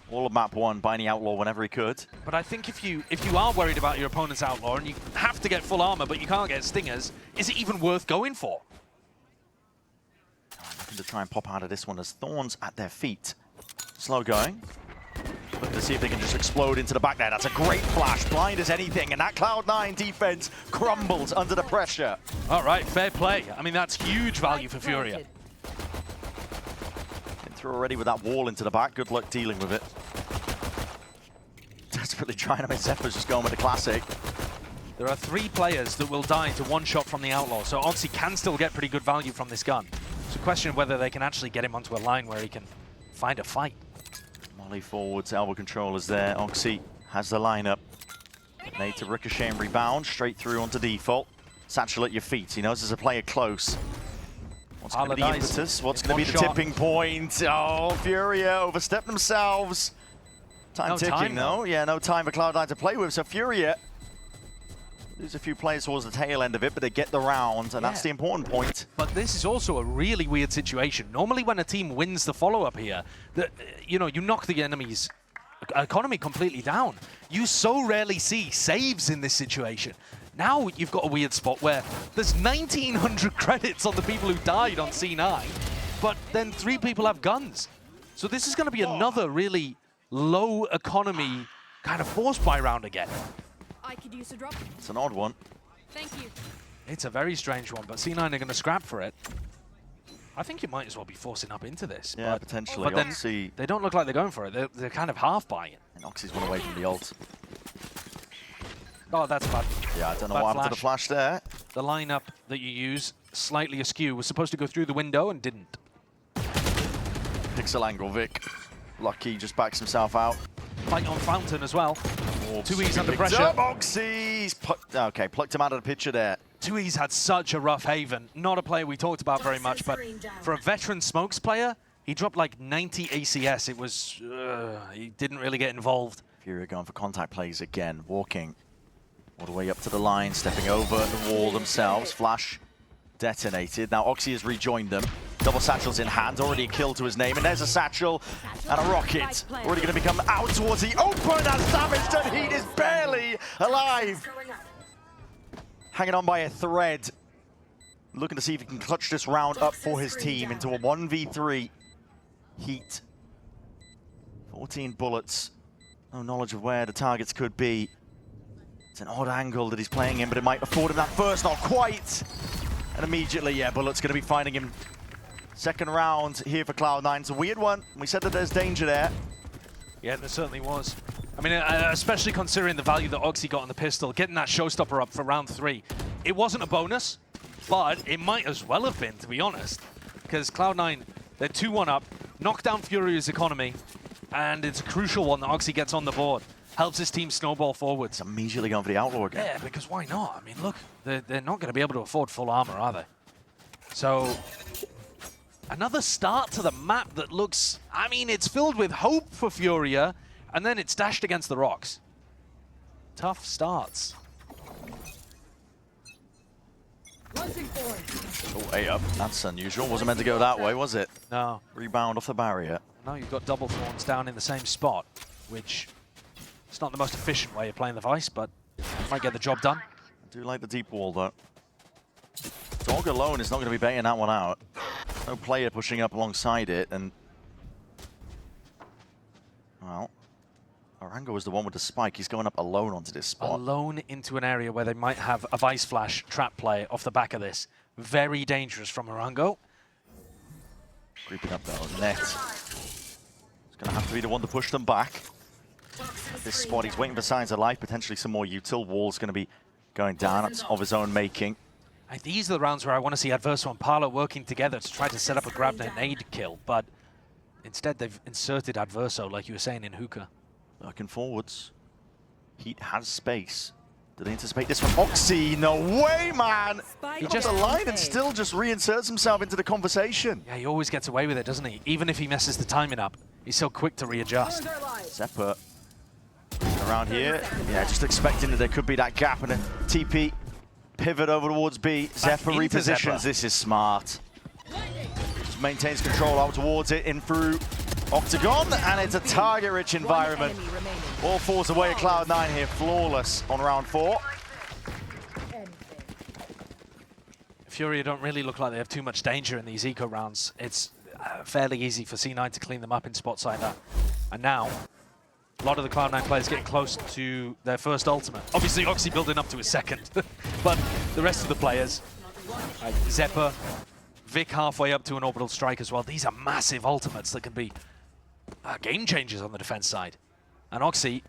All of map 1, buying the outlaw whenever he could. But I think if you are worried about your opponent's outlaw and you have to get full armor but you can't get stingers, is it even worth going for? Looking to try and pop out of this one as thorns at their feet. Slow going. Looking to see if they can just explode into the back there. That's a great flash, blind as anything, and that Cloud9 defense crumbles under the pressure. All right, fair play. I mean, that's huge value for FURIA. Been through already with that wall into the back. Good luck dealing with it. Desperately trying to make Zeppa's just going with the classic. There are 3 players that will die to one shot from the outlaw, so Oxy can still get pretty good value from this gun. It's a question of whether they can actually get him onto a line where he can find a fight. Molly forwards, elbow controllers there. Oxy has the lineup. Nade to ricochet and rebound, straight through onto default. Satchel at your feet. He knows there's a player close. What's going to be the impetus? What's going to be the tipping point? Oh, FURIA overstepped themselves. Time ticking, though. Yeah, no time for Cloud9 to play with. So FURIA There's a few players towards the tail end of it, but they get the round, and that's the important point. But this is also a really weird situation. Normally when a team wins the follow-up here, you knock the enemy's economy completely down. You so rarely see saves in this situation. Now you've got a weird spot where there's 1,900 credits on the people who died on C9, but then 3 people have guns. So this is going to be another really low economy kind of force buy round again. I could use a drop. It's an odd one. Thank you. It's a very strange one, but C9 are going to scrap for it. I think you might as well be forcing up into this. Yeah, but, potentially. But then Oxy, they don't look like they're going for it. They're kind of half buying. and Oxy's one away from the ult. Oh, that's bad. Yeah, I don't know Bad what happened to the flash there. The lineup that you use, slightly askew, was supposed to go through the window and didn't. Pixel angle, Vic. Lucky just backs himself out. Fight on Fountain as well. Orbs 2E's under picked pressure. up. Oxy's okay, plucked him out of the picture there. 2E's had such a rough Haven. Not a player we talked about very much, but for a veteran Smokes player, he dropped like 90 ACS. It was, he didn't really get involved. FURIA going for contact plays again, walking all the way up to the line, stepping over the wall themselves. Flash detonated. Now Oxy has rejoined them. Double satchels in hand, already a kill to his name, and there's a satchel and a rocket. Already going to become out towards the open. That's damaged, and Heat is barely alive. Hanging on by a thread. Looking to see if he can clutch this round up for his team into a 1v3. Heat. 14 bullets. No knowledge of where the targets could be. It's an odd angle that he's playing in, but it might afford him that first, not quite. And immediately, yeah, Bullet's going to be finding him. Second round here for Cloud9. It's a weird one. We said that there's danger there. Yeah, there certainly was. I mean, especially considering the value that Oxy got on the pistol, getting that showstopper up for round 3. It wasn't a bonus, but it might as well have been, to be honest. Because Cloud9, they're 2-1 up, knock down Furia's economy, and it's a crucial one that Oxy gets on the board. Helps his team snowball forwards. It's immediately going for the Outlaw again. Yeah, because why not? I mean, look, they're not going to be able to afford full armor, are they? So, another start to the map that looks, I mean, it's filled with hope for Furia, and then it's dashed against the rocks. Tough starts. Oh, A up. That's unusual. Wasn't meant to go that way, was it? No. Rebound off the barrier. Now you've got double thorns down in the same spot, which it's not the most efficient way of playing the Vice, but might get the job done. I do like the deep wall, though. Dog alone is not going to be baiting that one out. No player pushing up alongside it, and well, Orango was the one with the spike. He's going up alone onto this spot. Alone into an area where they might have a Vice Flash trap play off the back of this. Very dangerous from Orango. Creeping up though, Net. He's going to have to be the one to push them back. This spot, he's waiting for signs of life, potentially some more util. Wall's going to be going down. It's of his own making. And these are the rounds where I want to see Adverso and Parla working together to try to set up a grab nade kill, but instead they've inserted Adverso, like you were saying, in hookah. Looking forwards. Heat has space. Do they anticipate this from Oxy? No way, man! He just the line and still just reinserts himself into the conversation. Yeah, he always gets away with it, doesn't he? Even if he messes the timing up, he's so quick to readjust. Zephyr around here. Yeah, just expecting that there could be that gap and a TP pivot over towards B. Zephyr into repositions. Zephyr. This is smart. Just maintains control out towards it, in through Octagon, and it's a target-rich environment. All falls away at Cloud9 here, flawless on round 4. Furia don't really look like they have too much danger in these eco rounds. It's fairly easy for C9 to clean them up in spots like that. And now, a lot of the Cloud9 players getting close to their first ultimate. Obviously, Oxy building up to his second, but the rest of the players, like Zephyr, Vic halfway up to an orbital strike as well. These are massive ultimates that can be game changers on the defense side. And Oxy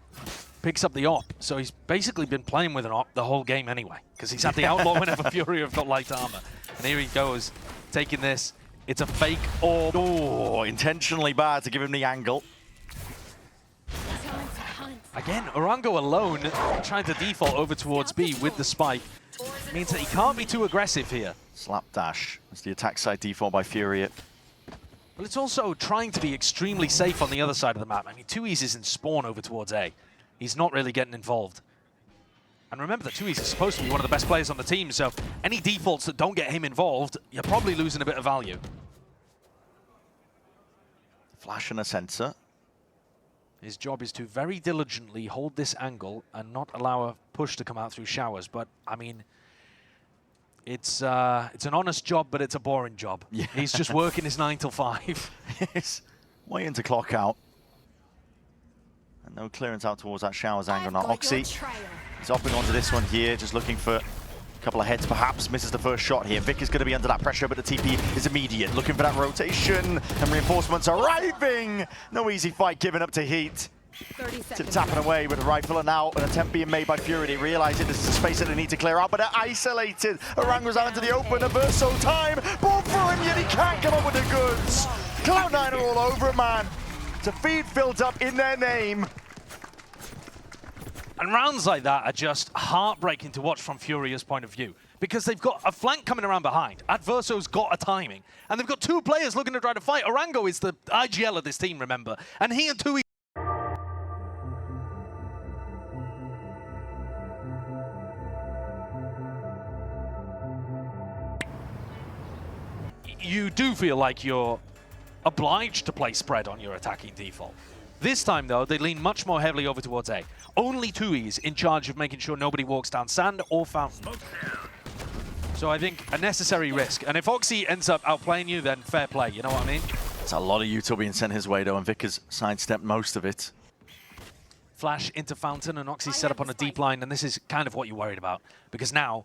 picks up the op, so he's basically been playing with an op the whole game anyway, because he's had the outlaw whenever Furia have got light armor. And here he goes, taking this. It's a fake orb. Oh, intentionally bad to give him the angle. Again, Orango alone, trying to default over towards B with the spike, means that he can't be too aggressive here. Slapdash as the attack side default by Furia. But it's also trying to be extremely safe on the other side of the map. I mean, 2E's is in spawn over towards A. He's not really getting involved. And remember that Tui's is supposed to be one of the best players on the team, so any defaults that don't get him involved, you're probably losing a bit of value. Flash and a sensor. His job is to very diligently hold this angle and not allow a push to come out through showers. But, I mean, it's an honest job, but it's a boring job. Yeah. He's just working his 9 till 5. He's waiting to clock out. And no clearance out towards that showers angle now. Oxy is upping onto this one here, just looking for a couple of heads perhaps. Misses the first shot here. Vic is going to be under that pressure, but the TP is immediate. Looking for that rotation, and reinforcements arriving. No easy fight given up to Heat. 30 seconds. Tapping away with a rifle, and now an attempt being made by FURIA. They realise it. This is a space that they need to clear out, but they're isolated. Orang goes out into the open. A Verso time. Ball for him, yet he can't come up with the goods. Cloud9 are all over it, man. To feed filled up in their name. And rounds like that are just heartbreaking to watch from Furia's point of view, because they've got a flank coming around behind. Adverso's got a timing, and they've got 2 players looking to try to fight. Orango is the IGL of this team, remember, and he and Tui. You do feel like you're obliged to play spread on your attacking default. This time, though, they lean much more heavily over towards A. Only Tui's in charge of making sure nobody walks down sand or fountain. So I think a necessary risk. And if Oxy ends up outplaying you, then fair play, you know what I mean? It's a lot of util being sent his way, though, and Vic has sidestepped most of it. Flash into fountain, and Oxy's set up on a deep line, and this is kind of what you're worried about. Because now,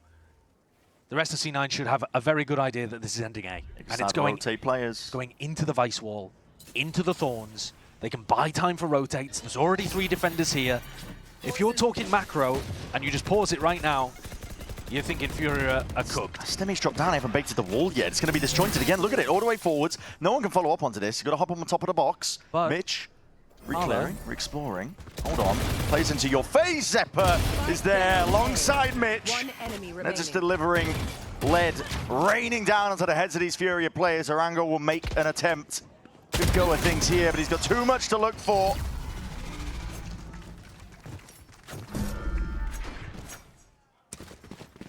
the rest of C9 should have a very good idea that this is ending A. And it's going into the Vice Wall, into the Thorns. They can buy time for rotates. There's already 3 defenders here. If you're talking macro, and you just pause it right now, you're thinking FURIA are cooked. Stimmy's dropped down, I haven't baked the wall yet. It's going to be disjointed again. Look at it, all the way forwards. No one can follow up onto this. You've got to hop on the top of the box. But Mitch, re-clearing, re-exploring. Hold on, plays into your face. Zepper is there alongside Mitch. One enemy They're remaining. just delivering lead, raining down onto the heads of these FURIA players. Orango will make an attempt. Good go of things here, but he's got too much to look for.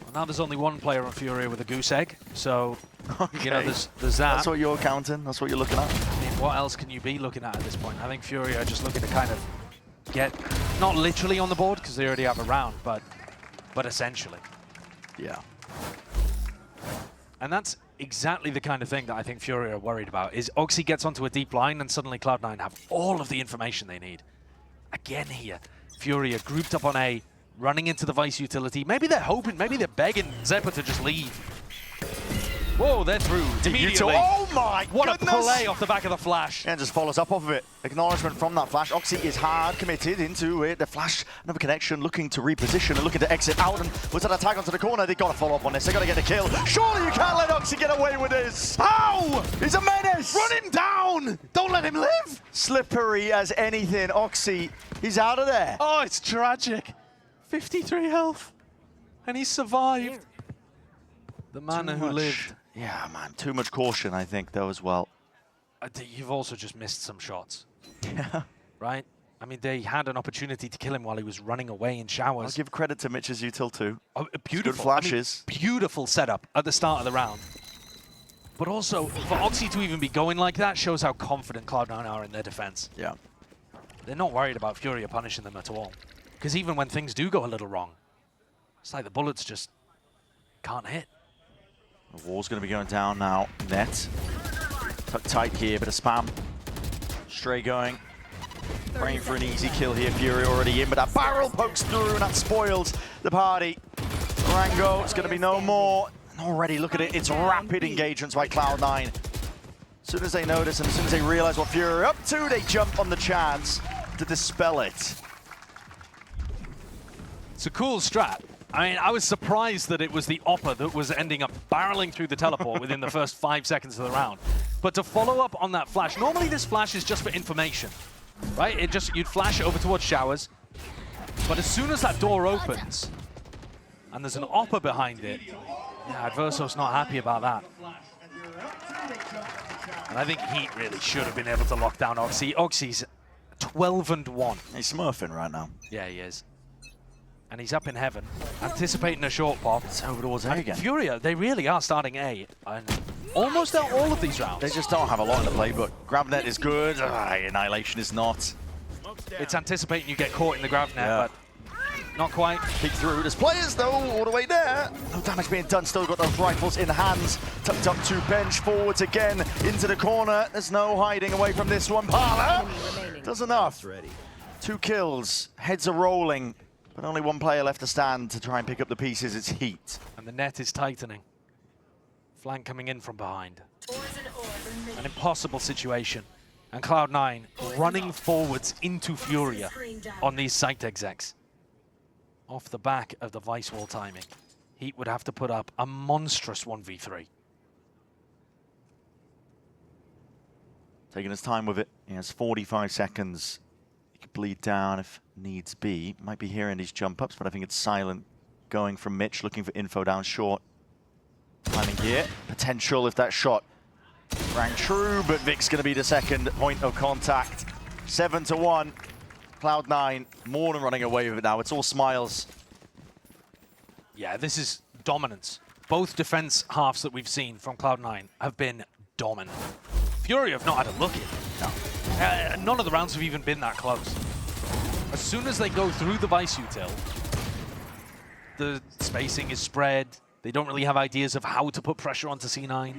Well, now there's only one player on FURIA with a goose egg, so Okay. you know there's that. That's what you're counting, that's what you're looking at. I mean, what else can you be looking at this point? I think FURIA are just looking to kind of get, not literally on the board, because they already have a round, but essentially. Yeah. And that's exactly the kind of thing that I think FURIA are worried about, is Oxy gets onto a deep line and suddenly Cloud9 have all of the information they need. Again here, FURIA grouped up on A, running into the Vice utility. Maybe they're hoping, maybe they're begging Zepper to just leave. Whoa, they're through immediately. Oh my What goodness. a play off the back of the flash. And just follows up off of it. Acknowledgement from that flash. Oxy is hard committed into it. The flash, another connection, looking to reposition and looking to exit out. And was that a tag onto the corner? They got to follow up on this. They got to get the kill. Surely you can't let Oxy get away with this. How? He's a menace. Run him down! Don't let him live! Slippery as anything. Oxy, he's out of there. Oh, it's tragic. 53 health. And he survived. The man Too who much. lived. Yeah, man. Too much caution, I think, though, as well. You've also just missed some shots. Yeah. Right? I mean, they had an opportunity to kill him while he was running away in I'll showers. give credit to Mitch's util, too. Oh, beautiful. flashes. I mean, beautiful setup at the start of the round. But also, for Oxy to even be going like that shows how confident Cloud9 are in their defense. Yeah. They're not worried about FURIA punishing them at all. Because even when things do go a little wrong, it's like the bullets just can't hit. The wall's going to be going down now. Net. Tucked tight here, bit of spam. Stray going. Praying for an easy kill here. FURIA already in, but that barrel pokes through and that spoils the party. Rango, it's going to be no more. And already, look at it. It's rapid engagements by Cloud9. As soon as they notice and as soon as they realize what FURIA are up to, they jump on the chance to dispel it. It's a cool strat. I mean, I was surprised that it was the Oppa that was ending up barreling through the teleport within the first 5 seconds of the round. But to follow up on that flash, normally this flash is just for information, right? It just, you'd flash over towards showers, but as soon as that door opens, and there's an Oppa behind it, yeah, Adverso's not happy about that. And I think Heat really should have been able to lock down Oxy. Oxy's 12-1. He's smurfing right now. Yeah, he is. And he's up in heaven, anticipating a short pop. It's over towards A again. FURIA, they really are starting A. And almost out all of these rounds. They just don't have a lot in the playbook. Grabnet is good. Annihilation is not. It's anticipating you get caught in the grab net, Yeah. but not quite. Peek through. There's players though, all the way there. No damage being done. Still got those rifles in hands. Tucked up to bench. Forwards again into the corner. There's no hiding away from this one. Parla does enough. 2 kills. Heads are rolling. But only 1 player left to stand to try and pick up the pieces. It's Heat. And the net is tightening. Flank coming in from behind. An impossible situation. And Cloud9 running forwards into Furia on these site execs. Off the back of the Vice Wall timing, Heat would have to put up a monstrous 1v3. Taking his time with it. He has 45 seconds. He could bleed down if needs be. Might be hearing these jump ups, but I think it's silent. Going from Mitch, looking for info down short. Timing here. Potential if that shot rang true, but Vic's going to be the second point of contact. 7-1. Cloud9 more than running away with it now. It's all smiles. Yeah, this is dominance. Both defense halves that we've seen from Cloud9 have been dominant. FURIA have not had a look in. No. None of the rounds have even been that close. As soon as they go through the Vice util, the spacing is spread. They don't really have ideas of how to put pressure onto C9.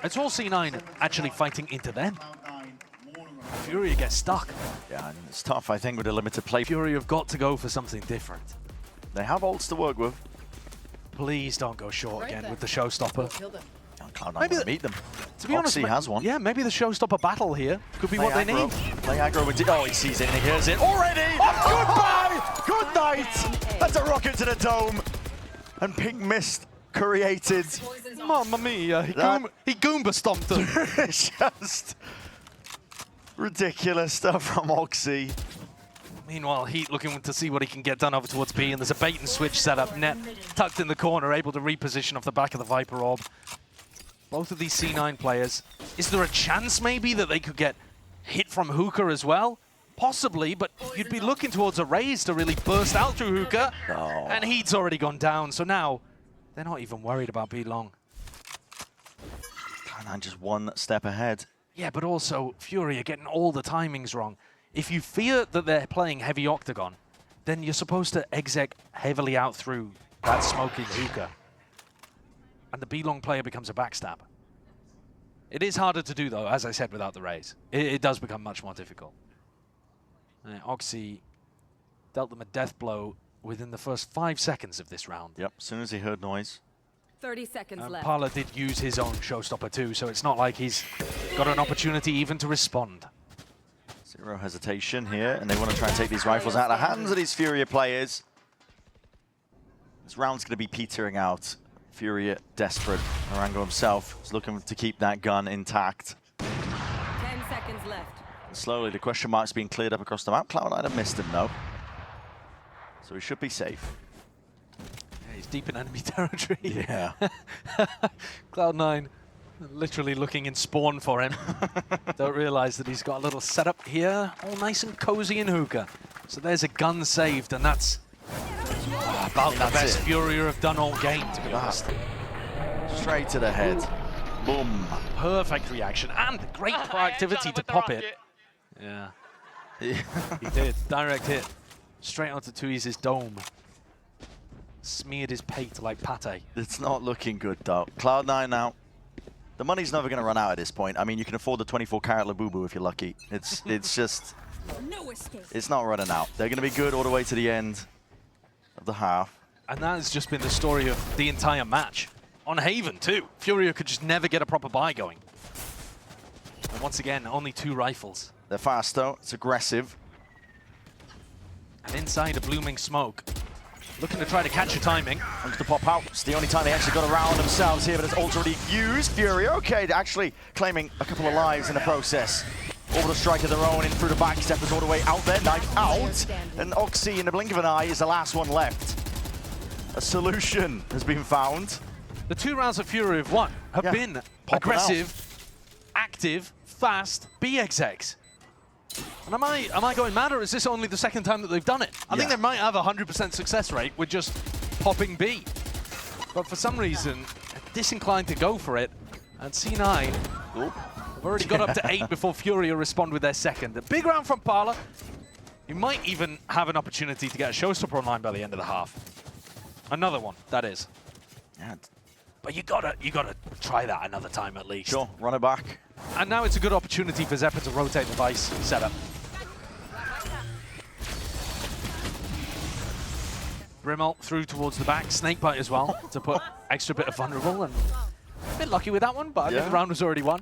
It's all C9 actually fighting into them. FURIA gets stuck. Yeah, and it's tough, I think, with a limited play. FURIA have got to go for something different. They have ults to work with. Please don't go short again with the showstopper. Cloud9 Maybe will meet them. To be honest, Oxy has one. Yeah, maybe the showstopper battle here could be what they need. Play aggro. Oh, he sees it and he hears it already. Goodbye. Good night. That's a rocket to the dome. And pink mist created. Mamma mia, he Goomba stomped him. It's just ridiculous stuff from Oxy. Meanwhile, Heat looking to see what he can get done over towards B, and there's a bait and switch setup. Net tucked in the corner, able to reposition off the back of the Viper Orb. Both of these C9 players. Is there a chance maybe that they could get hit from Hookah as well? Possibly, but you'd be looking towards a raise to really burst out through Hookah. Oh. And Heat's already gone down, so now they're not even worried about B long. Cloud9 just 1 step ahead. Yeah, but also FURIA getting all the timings wrong. If you fear that they're playing heavy octagon, then you're supposed to exec heavily out through that smoking Hookah. And the B-long player becomes a backstab. It is harder to do, though, as I said, without the raise. It does become much more difficult. Oxy dealt them a death blow within the first 5 seconds of this round. Yep, as soon as he heard noise. 30 seconds left. Parla did use his own showstopper too, so it's not like he's got an opportunity even to respond. Zero hesitation here, and they want to try and take these rifles out of the hands of these FURIA players. This round's going to be petering out. FURIA desperate. Arango himself is looking to keep that gun intact. 10 seconds left. And slowly, the question mark's being cleared up across the map. Cloud9 have missed him, though. So he should be safe. Yeah, he's deep in enemy territory. Yeah. Cloud9 literally looking in spawn for him. Don't realize that he's got a little setup here, all nice and cozy in Hookah. So there's a gun saved, and that's about the best FURIA have done all game, to be honest. Straight to the head. Boom. Perfect reaction and great proactivity to pop it. Yeah. He did. Direct hit. Straight onto Tui's dome. Smeared his pate like pate. It's not looking good, though. Cloud9 now. The money's never going to run out at this point. I mean, you can afford the 24-carat Labubu if you're lucky. It's just... No escape. It's not running out. They're going to be good all the way to the end of the half. And that has just been the story of the entire match. On Haven, too. FURIA could just never get a proper buy going. And once again, only 2 rifles. They're fast, though. It's aggressive. And inside a blooming smoke. Looking to try to catch a timing. Looks to pop out. It's the only time they actually got around themselves here, but it's already used. FURIA, okay, actually claiming a couple of lives in the process. Orbital strike of their own in through the back. Steppers all the way out there, knife out. And Oxy, in the blink of an eye, is the last one left. A solution has been found. The 2 rounds of FURIA have won have been Popping aggressive, active, fast B execs. And am I going mad, or is this only the second time that they've done it? I think they might have a 100% success rate with just popping B. But for some reason, they're disinclined to go for it. And C9 have already got up to 8 before FURIA respond with their second. A big round from Parla. You might even have an opportunity to get a showstopper online by the end of the half. Another one, that is. Yeah. But you gotta try that another time at least. Sure, run it back. And now it's a good opportunity for Zeppa to rotate the Vice setup. Brimmel through towards the back, Snakebite as well, to put extra bit of vulnerable, and a bit lucky with that one, but I think the round was already won.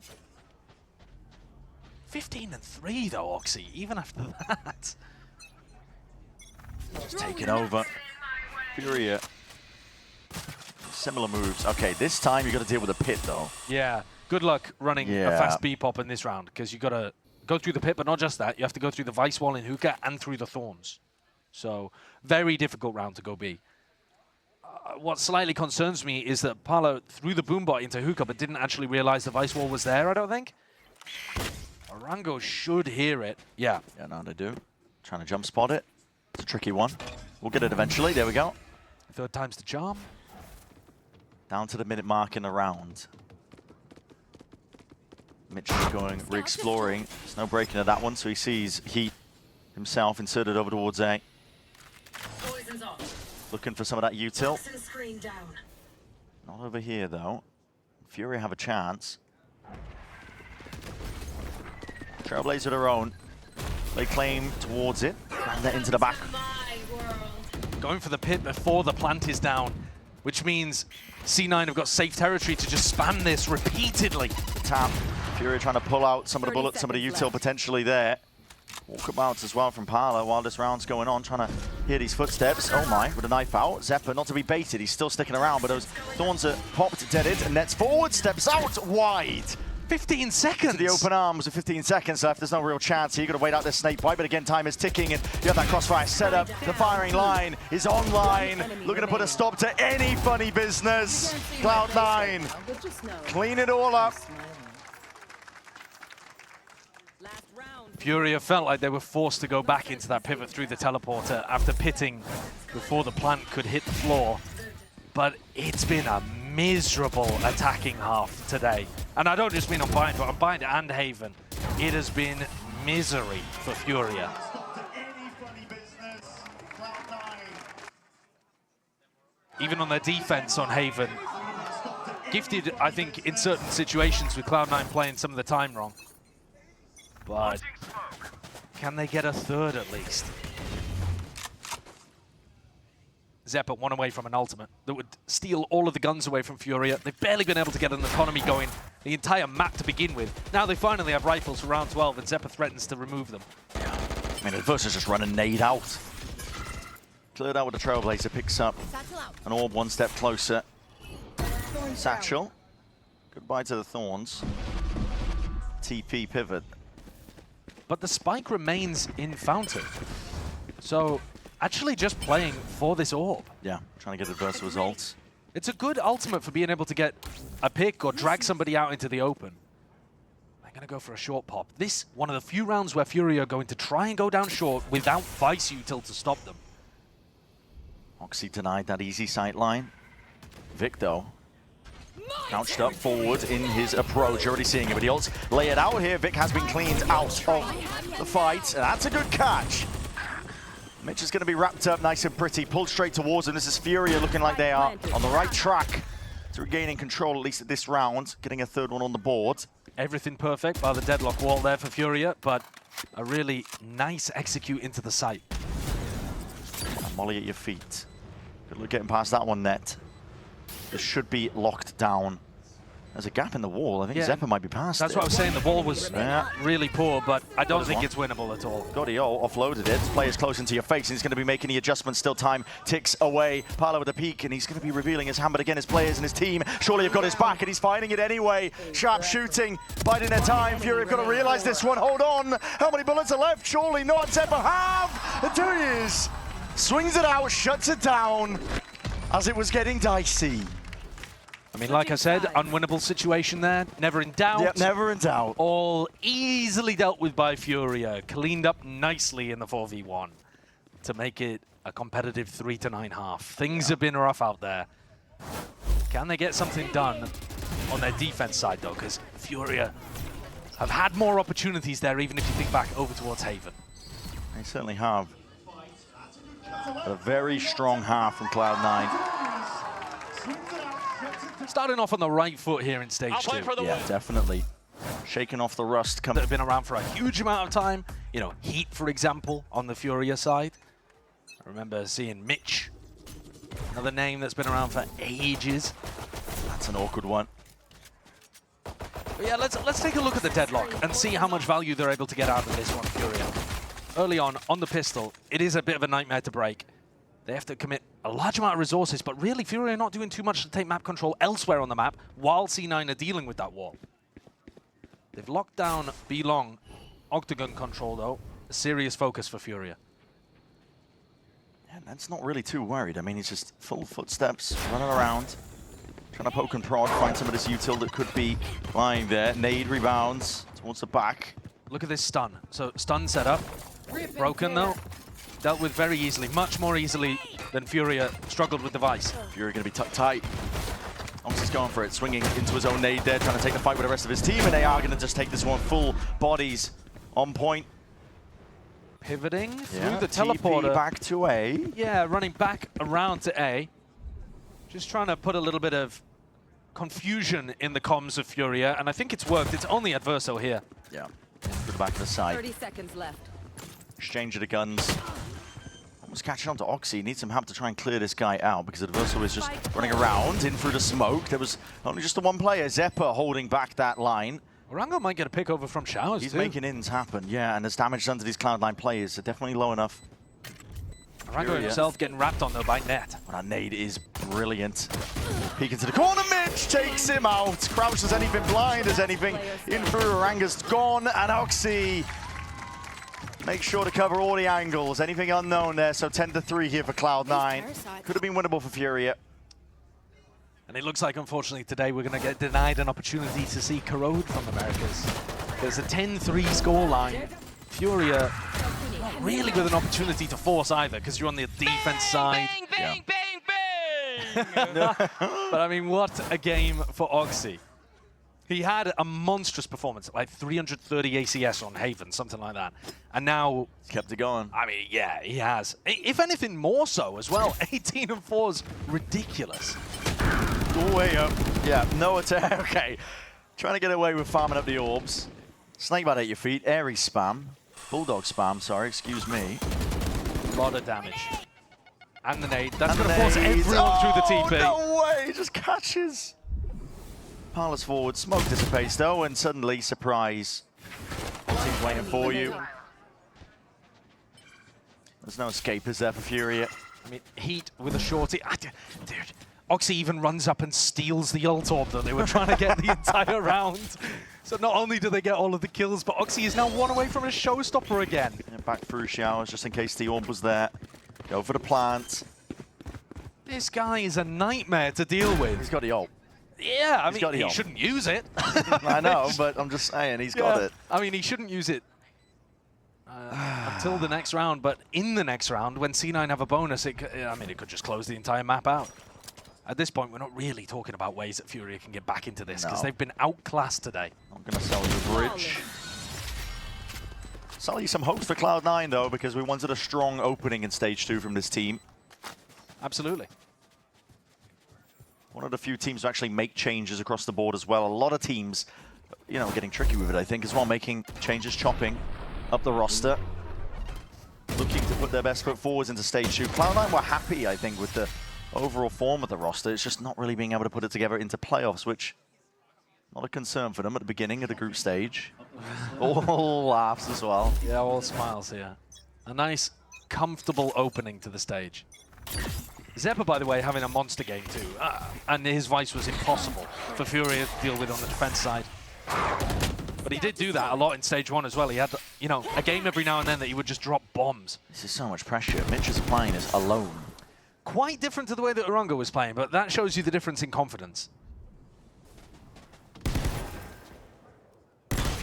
15-3 though, Oxy, even after that. Just taking over. FURIA. Similar moves. Okay, this time you got to deal with a pit though. Yeah, good luck running a fast B-pop in this round, because you got to go through the pit, but not just that, you have to go through the Vice wall in Hookah and through the Thorns. So, very difficult round to go B. What slightly concerns me is that Parla threw the Boombot into Hookah, but didn't actually realize the Vice wall was there, I don't think. Orango should hear it. Yeah. Yeah, no, they do. Trying to jump spot it. It's a tricky one. We'll get it eventually. There we go. Third time's the charm. Down to the minute mark in the round. Mitch is going, re-exploring. There's no breaking of that one, so he sees Heat himself inserted over towards A. Looking for some of that util. Not over here, though. FURIA have a chance. Trailblazer their own. They claim towards it. And they're into the back. Going for the pit before the plant is down, which means C9 have got safe territory to just spam this repeatedly. Tap. FURIA trying to pull out some of the bullets, some of the util potentially there. Walkabouts as well from Parla while this round's going on, trying to hear these footsteps. Oh my, with a knife out. Zeppa not to be baited, he's still sticking around, but those Thorns are popped, deaded, and nets forward, steps out wide. 15 seconds! To the open arms with 15 seconds left, there's no real chance here. You've got to wait out this Snakebite, but again, time is ticking, and you have that crossfire set up. The firing line is online, looking to put a stop to any funny business. Cloud9, clean it all up. FURIA felt like they were forced to go back into that pivot through the teleporter after pitting before the plant could hit the floor. But it's been a miserable attacking half today. And I don't just mean on Bind, but on Bind and Haven. It has been misery for FURIA. Even on their defense on Haven. Gifted, I think, in certain situations with Cloud9 playing some of the time wrong. But can they get a third at least? Zeppa one away from an ultimate that would steal all of the guns away from FURIA. They've barely been able to get an economy going the entire map to begin with. Now they finally have rifles for round 12 and Zeppa threatens to remove them. I mean, Adversa's just running nade out. Cleared out with the Trailblazer, picks up an orb one step closer. Satchel. Goodbye to the Thorns. TP pivot. But the spike remains in Fountain. So actually just playing for this orb. Yeah, trying to get adverse results. It's a good ultimate for being able to get a pick or drag somebody out into the open. I'm going to go for a short pop. This, one of the few rounds where FURIA are going to try and go down short without Vice util to stop them. Oxy denied that easy sight line. Vic, though, crouched up forward in his approach. Already seeing it with the ults. Lay it out here. Vic has been cleaned out of the fight. And that's a good catch. Mitch is going to be wrapped up nice and pretty. Pulled straight towards him. This is FURIA looking like they are on the right track to regaining control, at least at this round. Getting a third one on the board. Everything perfect by the deadlock wall there for FURIA, but a really nice execute into the site. Molly at your feet. Good luck getting past that one, Net. This should be locked down. There's a gap in the wall. I think Zeppa might be past That's it. what I was saying. The wall was really poor, but I don't think it's winnable at all. Godio offloaded it. This player's close into your face, and he's going to be making the adjustments. Still time ticks away. Parla with a peek, and he's going to be revealing his hand, but again, his players and his team surely have got his back, and he's finding it anyway. Sharp shooting, biding their time. FURIA have got to realize this one. Hold on. How many bullets are left? Surely not. Zeppa have. There he is. Swings it out, shuts it down as it was getting dicey. I mean, like I said, unwinnable situation there. Never in doubt. Yep, never in doubt. All easily dealt with by FURIA. Cleaned up nicely in the 4v1 to make it a competitive 3-9 half. Things have been rough out there. Can they get something done on their defense side, though? Because FURIA have had more opportunities there, even if you think back over towards Haven. They certainly have. A very strong half from Cloud9. Starting off on the right foot here in stage 2. Yeah, definitely. Shaking off the rust. That have been around for a huge amount of time. You know, Heat, for example, on the FURIA side. I remember seeing Mitch, another name that's been around for ages. That's an awkward one. But yeah, let's take a look at the deadlock and see how much value they're able to get out of this one, FURIA. Early on the pistol, it is a bit of a nightmare to break. They have to commit a large amount of resources, but really FURIA are not doing too much to take map control elsewhere on the map while C9 are dealing with that wall. They've locked down B-Long Octagon control, though. A serious focus for FURIA. And that's not really too worried. I mean, he's just full footsteps, running around, trying to poke and prod, find some of this util that could be lying there. Nade rebounds towards the back. Look at this stun. So stun setup. Broken, though. Dealt with very easily, much more easily than FURIA struggled with the Vice. FURIA going to be tucked tight. Oxy's going for it, swinging into his own nade there, trying to take the fight with the rest of his team, and they are going to just take this one full bodies on point. Pivoting through the teleporter. TP back to A. Yeah, running back around to A. Just trying to put a little bit of confusion in the comms of FURIA, and I think it's worked. It's only Adverso here. Yeah, through the back of the side. 30 seconds left. Exchange of the guns. Almost catching on to Oxy. Needs some help to try and clear this guy out because Adverso is just running around in through the smoke. There was only just the one player, Zeppa, holding back that line. Orango might get a pick over from Showers, He's too. making ins happen, yeah, and his damage done to these Cloud9 players are definitely low enough. Orango himself getting wrapped on, though, by Net. But that nade is brilliant. Peek into the corner, Mitch takes him out. Crouch as anything, blind as anything. In through, Oranga's gone, and Oxy makes sure to cover all the angles. Anything unknown there, so 10-3 here for Cloud9. Could have been winnable for FURIA. And it looks like, unfortunately, today we're going to get denied an opportunity to see Corrode from Americas. There's a 10-3 scoreline. FURIA not really with an opportunity to force either, because you're on the defense side. Bang, bang, bang, bang! But I mean, what a game for Oxy. He had a monstrous performance, like 330 ACS on Haven, something like that. And now... Kept it going. I mean, yeah, he has. If anything, more so as well. 18-4 is ridiculous. All the way up. Yeah, no attack. Okay. Trying to get away with farming up the orbs. Snakebite at your feet. Airy spam. Bulldog spam, sorry, excuse me. A lot of damage. And the nade. That's going to force everyone through the TP. No way! He just catches. Parlous forward. Smoke dissipates, though, and suddenly, surprise. Team's waiting for you. There's no escape, is there, for FURIA? I mean, Heat with a shorty. Dude, Oxy even runs up and steals the ult orb that they were trying to get the entire round. So not only do they get all of the kills, but Oxy is now one away from a showstopper again. Yeah, back through Showers, just in case the orb was there. Go for the plant. This guy is a nightmare to deal with. He's got the ult. Yeah, I mean, he shouldn't use it. I know, but I'm just saying, he's got it. I mean, he shouldn't use it until the next round, but in the next round, when C9 have a bonus, it could just close the entire map out. At this point, we're not really talking about ways that FURIA can get back into this, because they've been outclassed today. I'm going to sell you a bridge. Sell you some hopes for Cloud9, though, because we wanted a strong opening in Stage 2 from this team. Absolutely. One of the few teams to actually make changes across the board as well. A lot of teams, you know, getting tricky with it, I think, as well, making changes, chopping up the roster. Looking to put their best foot forwards into Stage 2. Cloud9 were happy, I think, with the overall form of the roster. It's just not really being able to put it together into playoffs, which not a concern for them at the beginning of the group stage. All laughs as well. Yeah, all smiles here. A nice, comfortable opening to the stage. Zeppa, by the way, having a monster game too, and his Vice was impossible for FURIA to deal with on the defense side. But he did do that a lot in Stage 1 as well. He had, you know, a game every now and then that he would just drop bombs. This is so much pressure. Mitch is applying this alone. Quite different to the way that Orango was playing, but that shows you the difference in confidence.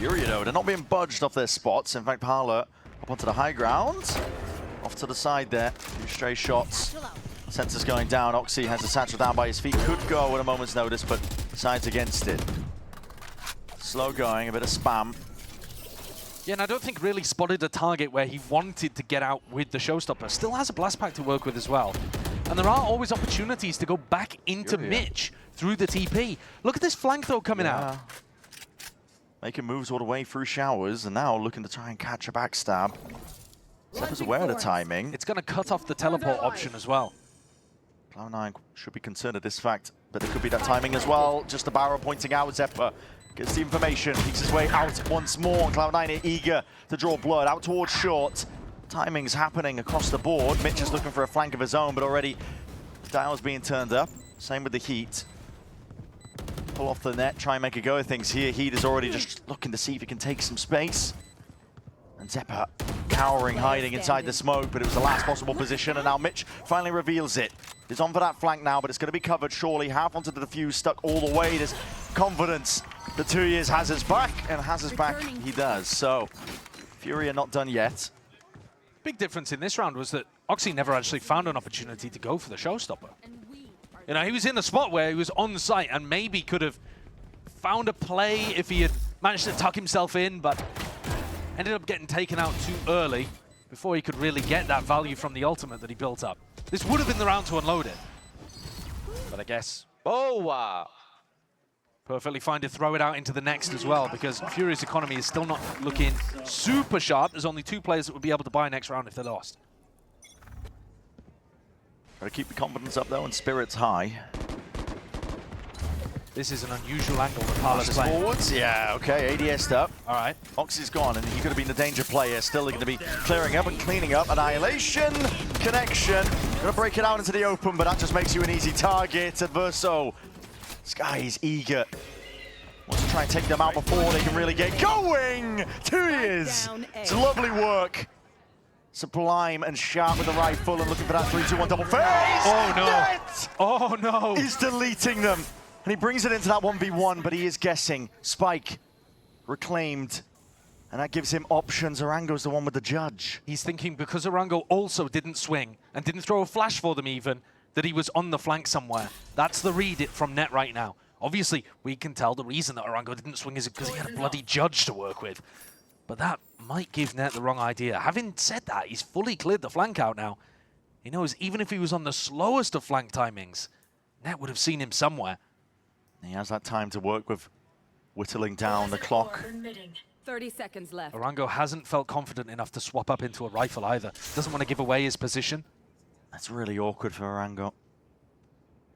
FURIA though, they're not being budged off their spots. In fact, Parla up onto the high ground. Off to the side there. A few stray shots. Sensors going down. Oxy has the satchel down by his feet. Could go at a moment's notice, but decides against it. Slow going, a bit of spam. Yeah, and I don't think really spotted a target where he wanted to get out with the showstopper. Still has a blast pack to work with as well. And there are always opportunities to go back into Mitch through the TP. Look at this flank though coming out. Making moves all the way through showers, and now looking to try and catch a backstab. Zeppa's aware of the timing. It's going to cut off the teleport option as well. Cloud9 should be concerned at this fact, but there could be that timing as well. Just the barrel pointing out. Zeppa gets the information, peeks his way out once more. Cloud9 are eager to draw blood out towards short. Timing's happening across the board. Mitch is looking for a flank of his own, but already the dial's being turned up. Same with the Heat. Pull off the net, try and make a go of things here. Heat is already just looking to see if he can take some space. And Zeppa cowering, hiding inside the smoke, but it was the last possible position, and now Mitch finally reveals it. He's on for that flank now, but it's going to be covered surely. Half onto the defuse, stuck all the way. There's confidence that 2 years has his back, and has his back he does. So, FURIA not done yet. Big difference in this round was that Oxy never actually found an opportunity to go for the showstopper. You know, he was in a spot where he was on site and maybe could have found a play if he had managed to tuck himself in, but ended up getting taken out too early before he could really get that value from the ultimate that he built up. This would have been the round to unload it. But I guess perfectly fine to throw it out into the next as well, because FURIA's economy is still not looking super sharp. There's only 2 players that would be able to buy next round if they lost. Gotta keep the confidence up though and spirits high. This is an unusual angle that Parla's playing. Forwards, yeah, okay, ADS'd up. All right. Oxy's gone, and he could have been the danger player. Still going to be clearing up and cleaning up. Annihilation, connection. Going to break it out into the open, but that just makes you an easy target. Adverso, Sky is eager. Wants to try and take them out before they can really get going. 2 years. It's lovely work. Sublime and sharp with the rifle and looking for that 3-2-1 double phase. Oh no. Net! Oh no. He's deleting them. And he brings it into that 1v1, but he is guessing. Spike reclaimed. And that gives him options. Orango's the one with the judge. He's thinking because Orango also didn't swing and didn't throw a flash for them even, that he was on the flank somewhere. That's the read from net right now. Obviously, we can tell the reason that Orango didn't swing is because he had a bloody judge to work with. But that might give net the wrong idea. Having said that, he's fully cleared the flank out now. He knows even if he was on the slowest of flank timings, net would have seen him somewhere. He has that time to work with whittling down the clock. 30 seconds left. Orango hasn't felt confident enough to swap up into a rifle either. Doesn't want to give away his position. That's really awkward for Orango.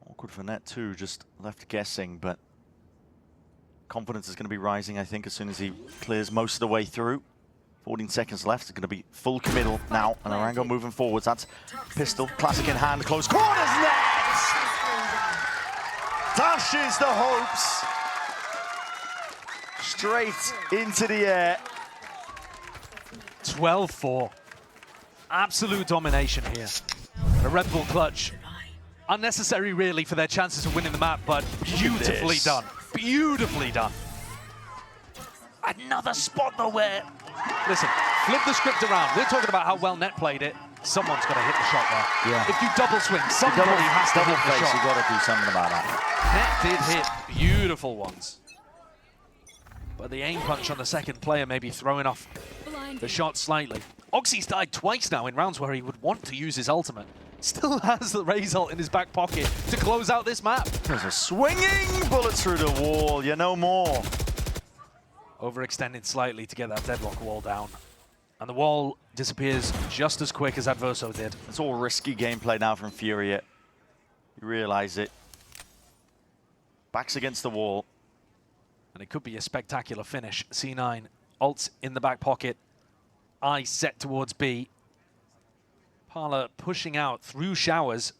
Awkward for net too, just left guessing, but confidence is going to be rising, I think, as soon as he clears most of the way through. 14 seconds left. It's going to be full committal now, and Orango moving forwards. That's pistol, classic in hand, close quarters, net! Dashes the hopes straight into the air. 12-4. Absolute domination here. A Red Bull clutch. Unnecessary, really, for their chances of winning the map, but beautifully done. Beautifully done. Another spot, though, where... Listen, flip the script around. We're talking about how well net played it. Someone's got to hit the shot there. Yeah. If you double swing, somebody has to hit the shot. You've got to do something about that. Net did hit beautiful ones. But the aim punch on the second player may be throwing off the shot slightly. Oxy's died twice now in rounds where he would want to use his ultimate. Still has the Raze ult in his back pocket to close out this map. There's a swinging bullet through the wall, you know more. Overextended slightly to get that deadlock wall down. And the wall disappears just as quick as Adverso did. It's all risky gameplay now from FURIA. You realize it. Backs against the wall. And it could be a spectacular finish. C9, ults in the back pocket. Eyes set towards B. Parla pushing out through showers,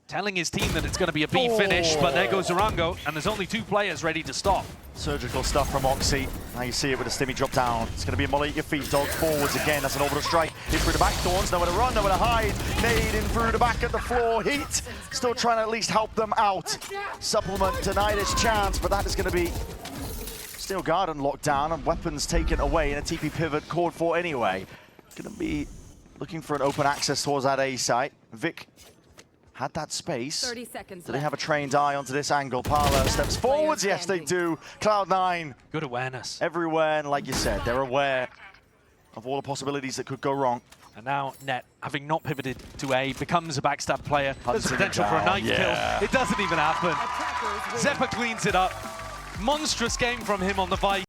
telling his team that it's going to be a B finish, but there goes Orango, and there's only 2 players ready to stop. Surgical stuff from Oxy. Now you see it with a stimmy drop down. It's going to be a molly at your feet. Dogs forwards again. That's an orbital strike. Hit through the back. Thorns nowhere to run, nowhere to hide. Nade in through the back at the floor. Heat still trying to at least help them out. Supplement denied his chance, but that is going to be Steel Garden locked down and weapons taken away and a TP pivot called for anyway. Gonna be looking for an open access towards that A site. Vic had that space. 30 seconds Do they left. have a trained eye onto this angle? Parla steps forwards. Yes, they do. Cloud9 Good awareness. everywhere, and like you said, they're aware of all the possibilities that could go wrong. And now Net, having not pivoted to A, becomes a backstab player. There's Hunting potential it for a down, knife yeah. kill. It doesn't even happen. Attackers win. Zephyr cleans it up. Monstrous game from him on the Vice.